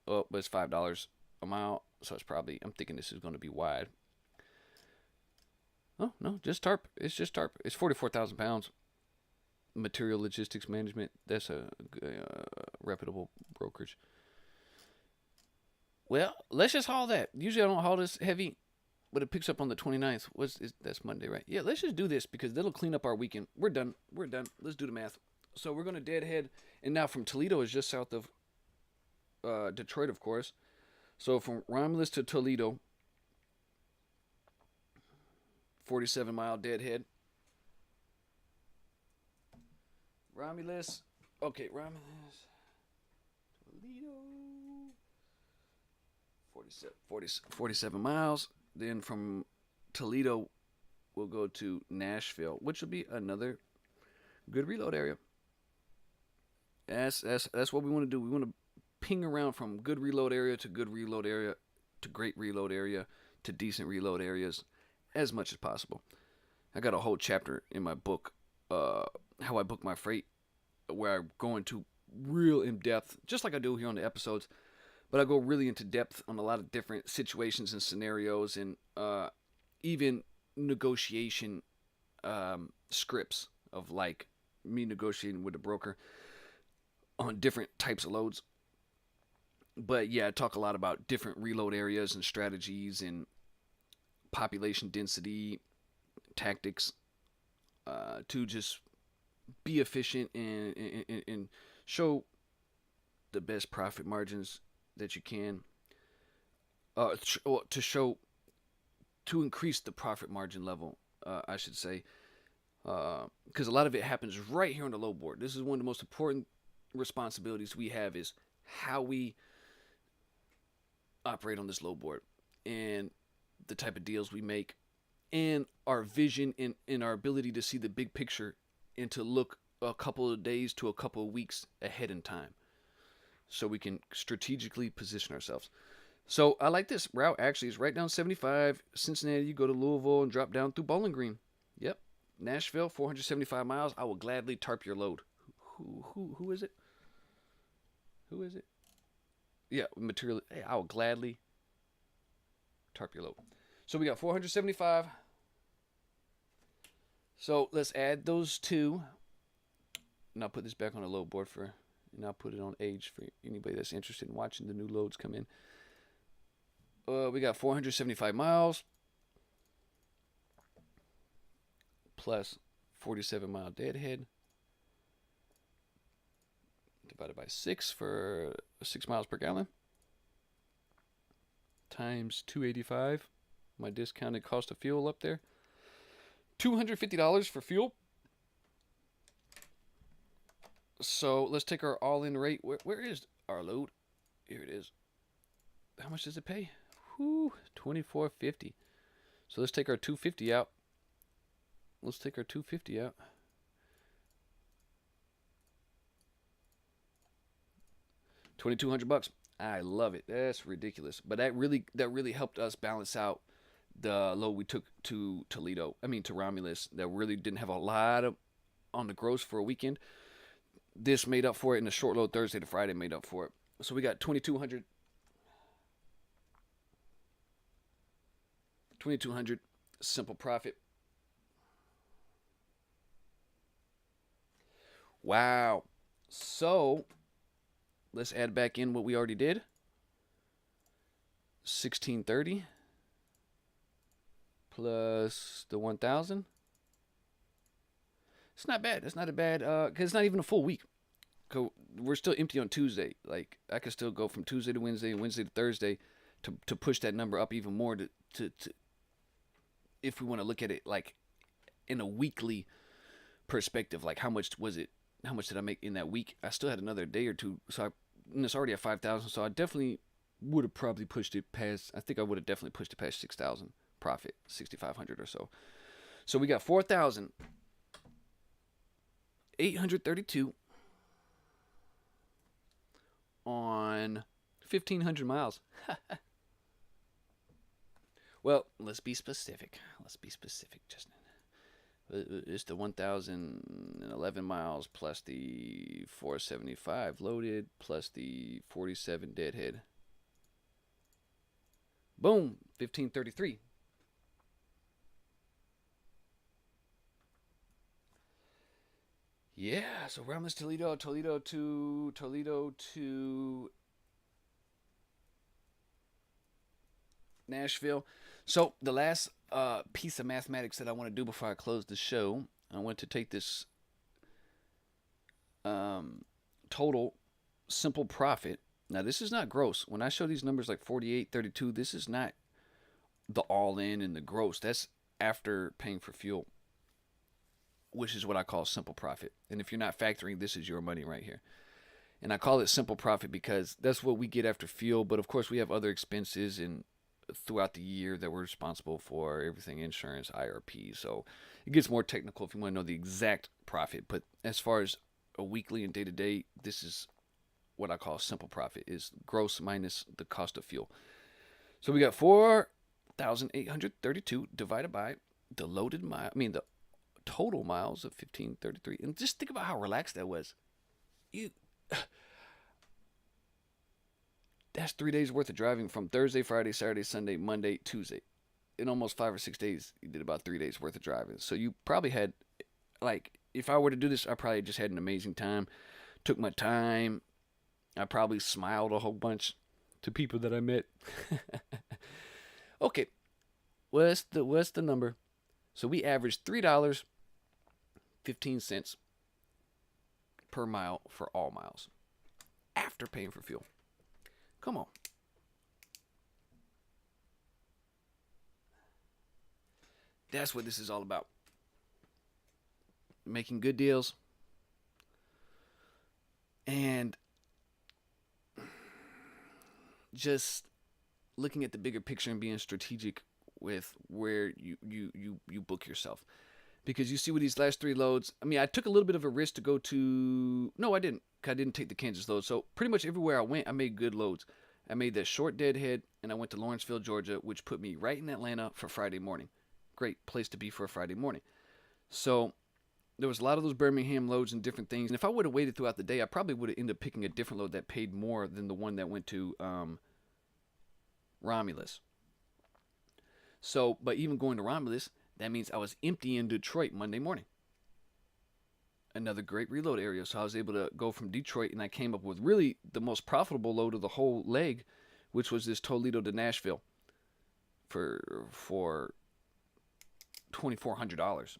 Oh, but it's $5 a mile, so I'm thinking this is going to be wide. Oh, no, just tarp. It's just tarp. It's 44,000 pounds. Material Logistics Management. That's a reputable brokerage. Well, let's just haul that. Usually I don't haul this heavy, but it picks up on the 29th. That's Monday, right? Yeah, let's just do this because that'll clean up our weekend. We're done. Let's do the math. So we're going to deadhead. And now from Toledo is just south of Detroit, of course. So from Romulus to Toledo, 47-mile deadhead. Romulus. Okay, Romulus. Toledo. 47 miles. Then from Toledo, we'll go to Nashville, which will be another good reload area. That's what we want to do. We want to ping around from good reload area to good reload area to great reload area to decent reload areas as much as possible. I got a whole chapter in my book, how I book my freight, where I go into real in depth, just like I do here on the episodes. But I go really into depth on a lot of different situations and scenarios, and even negotiation scripts of like me negotiating with a broker on different types of loads. But yeah, I talk a lot about different reload areas and strategies and population density tactics to just be efficient and show the best profit margins that you can, to increase the profit margin level, I should say, because a lot of it happens right here on the load board. This is one of the most important responsibilities we have, is how we operate on this load board and the type of deals we make and our vision and our ability to see the big picture and to look a couple of days to a couple of weeks ahead in time, so we can strategically position ourselves. So I like this route. Actually, it's right down 75. Cincinnati, you go to Louisville and drop down through Bowling Green. Yep. Nashville, 475 miles. I will gladly tarp your load. Who is it? Who is it? Yeah, material. Hey, I will gladly tarp your load. So we got 475. So let's add those two. And I'll put this back on the load board and I'll put it on age for anybody that's interested in watching the new loads come in. We got 475 miles plus 47-mile deadhead divided by 6 for 6 miles per gallon times 285. My discounted cost of fuel up there. $250 for fuel. So let's take our all-in rate. Where is our load? Here it is. How much does it pay? $24.50. So let's take our $250 out. $2,200 bucks. I love it. That's ridiculous. But that really helped us balance out the load we took to Romulus. That really didn't have a lot of on the gross for a weekend. This made up for it, and the short load Thursday to Friday made up for it. So we got 2,200 simple profit. Wow. So let's add back in what we already did. 1,630 plus the 1,000. It's not bad. It's not a bad, because it's not even a full week. We're still empty on Tuesday. Like, I could still go from Tuesday to Wednesday and Wednesday to Thursday to push that number up even more to if we want to look at it like in a weekly perspective. Like, how much was it? How much did I make in that week? I still had another day or two, and it's already at 5,000. So I definitely would have probably pushed it past, I think I would have definitely pushed it past 6,000 profit, 6,500 or so. So we got 4,832 on 1,500 miles. Well, let's be specific. Justin. It's the 1,011 miles plus the 475 loaded plus the 47 deadhead. Boom, 1,533. Yeah, so Ramos, Toledo to Nashville. So the last piece of mathematics that I want to do before I close the show, I want to take this total simple profit. Now this is not gross. When I show these numbers like 48, 32, this is not the all-in and the gross. That's after paying for fuel, which is what I call simple profit. And if you're not factoring, this is your money right here. And I call it simple profit because that's what we get after fuel. But of course, we have other expenses and throughout the year that we're responsible for, everything, insurance, IRP. So it gets more technical if you want to know the exact profit. But as far as a weekly and day-to-day, this is what I call simple profit, is gross minus the cost of fuel. So we got 4,832 divided by the the total miles of 1,533. And just think about how relaxed that was. That's 3 days worth of driving from Thursday, Friday, Saturday, Sunday, Monday, Tuesday. In almost 5 or 6 days, you did about 3 days worth of driving. So you probably had, like, if I were to do this, I probably just had an amazing time. Took my time. I probably smiled a whole bunch to people that I met. Okay, what's the number? So we averaged $3.15 per mile for all miles after paying for fuel. Come on. That's what this is all about. Making good deals. And just looking at the bigger picture and being strategic with where you book yourself. Because you see with these last 3 loads, I mean, I took a little bit of a risk to go to... No, I didn't. I didn't take the Kansas load. So pretty much everywhere I went, I made good loads. I made that short deadhead, and I went to Lawrenceville, Georgia, which put me right in Atlanta for Friday morning. Great place to be for a Friday morning. So there was a lot of those Birmingham loads and different things. And if I would have waited throughout the day, I probably would have ended up picking a different load that paid more than the one that went to Romulus. So, but even going to Romulus, that means I was empty in Detroit Monday morning. Another great reload area. So I was able to go from Detroit, and I came up with really the most profitable load of the whole leg, which was this Toledo to Nashville for $2,400.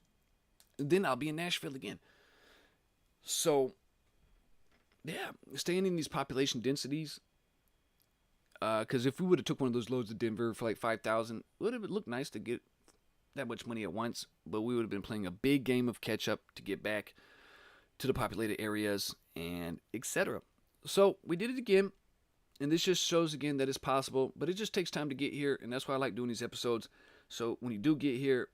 Then I'll be in Nashville again. So, yeah, staying in these population densities. Because if we would have took one of those loads to Denver for like $5,000, it would have looked nice to get that much money at once. But we would have been playing a big game of catch up to get back to the populated areas and etc. So we did it again. And this just shows again that it's possible. But it just takes time to get here. And that's why I like doing these episodes. So when you do get here,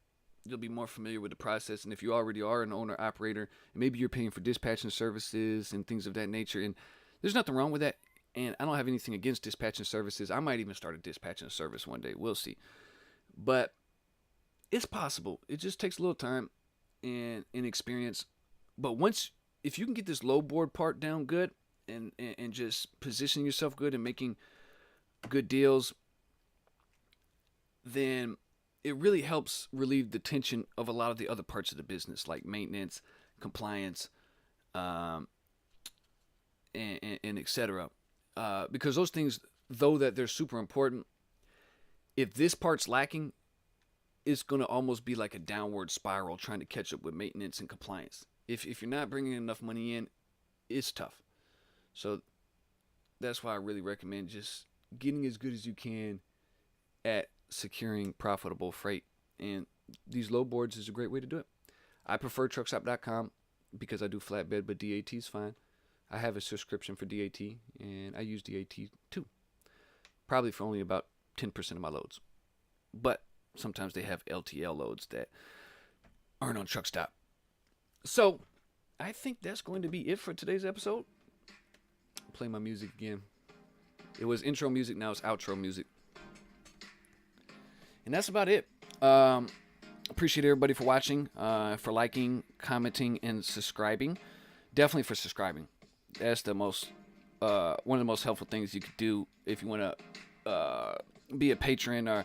you'll be more familiar with the process. And if you already are an owner-operator, maybe you're paying for dispatching services and things of that nature. And there's nothing wrong with that. And I don't have anything against dispatching services. I might even start a dispatching service one day. We'll see. But it's possible. It just takes a little time and experience. But if you can get this low board part down good and just position yourself good and making good deals, then it really helps relieve the tension of a lot of the other parts of the business, like maintenance, compliance, and etc. Because those things, though that they're super important, if this part's lacking, it's going to almost be like a downward spiral trying to catch up with maintenance and compliance. If you're not bringing enough money in, it's tough. So that's why I really recommend just getting as good as you can at securing profitable freight. And these low boards is a great way to do it. I prefer truckstop.com because I do flatbed, but DAT is fine. I have a subscription for DAT, and I use DAT too. probably for only about 10% of my loads. But sometimes they have LTL loads that aren't on truck stop. So I think that's going to be it for today's episode. I'll play my music again. It was intro music, now it's outro music. And that's about it. Appreciate everybody for watching, for liking, commenting, and subscribing. Definitely for subscribing. That's the most, one of the most helpful things you could do if you want to be a patron or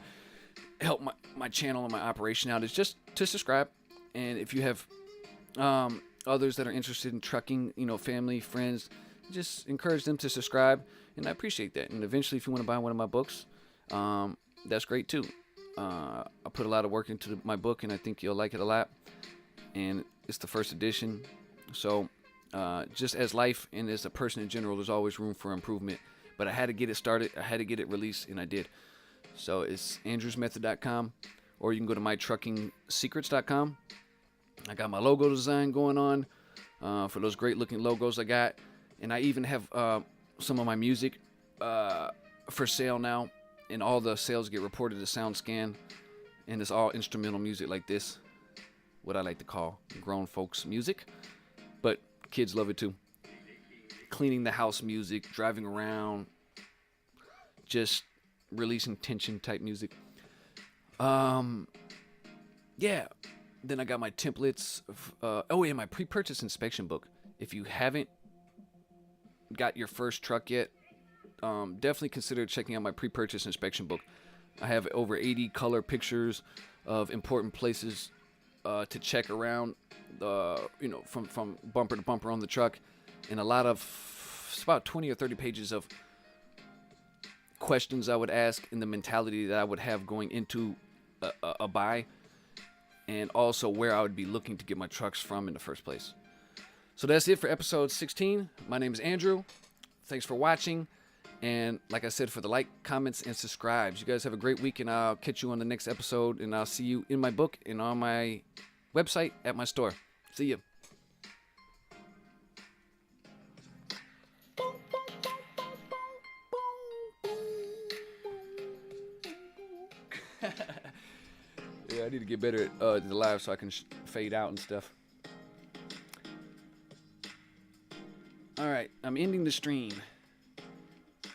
help my channel and my operation out, is just to subscribe. And if you have others that are interested in trucking, family, friends, just encourage them to subscribe, and I appreciate that. And eventually, if you want to buy one of my books, that's great too. I put a lot of work into my book, and I think you'll like it a lot. And it's the first edition, so just as life and as a person in general, there's always room for improvement. But I had to get it started, I had to get it released, and I did. So it's andrewsmethod.com, or you can go to mytruckingsecrets.com. I got my logo design going on for those great looking logos I got. And I even have some of my music for sale now. And all the sales get reported to SoundScan. And it's all instrumental music like this. What I like to call grown folks music. But kids love it too. Cleaning the house music, driving around, just releasing tension type music. Yeah. Then I got my templates. And my pre-purchase inspection book. If you haven't got your first truck yet, definitely consider checking out my pre-purchase inspection book. I have over 80 color pictures of important places to check around, from bumper to bumper on the truck, and it's about 20 or 30 pages of questions I would ask and the mentality that I would have going into a buy, and also where I would be looking to get my trucks from in the first place. So that's it for episode 16. My name is Andrew. Thanks for watching. And like I said, for the like, comments, and subscribes. You guys have a great week, and I'll catch you on the next episode. And I'll see you in my book and on my website at my store. See ya. Yeah, I need to get better at the live so I can fade out and stuff. Alright, I'm ending the stream.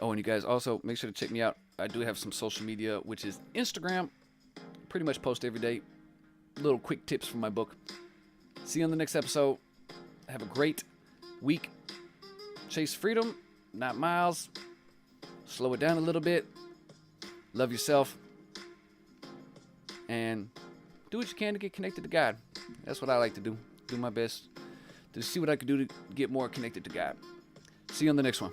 Oh, and you guys also make sure to check me out. I do have some social media, which is Instagram. Pretty much post every day. Little quick tips from my book. See you on the next episode. Have a great week. Chase freedom, not miles. Slow it down a little bit. Love yourself. And do what you can to get connected to God. That's what I like to do. Do my best to see what I can do to get more connected to God. See you on the next one.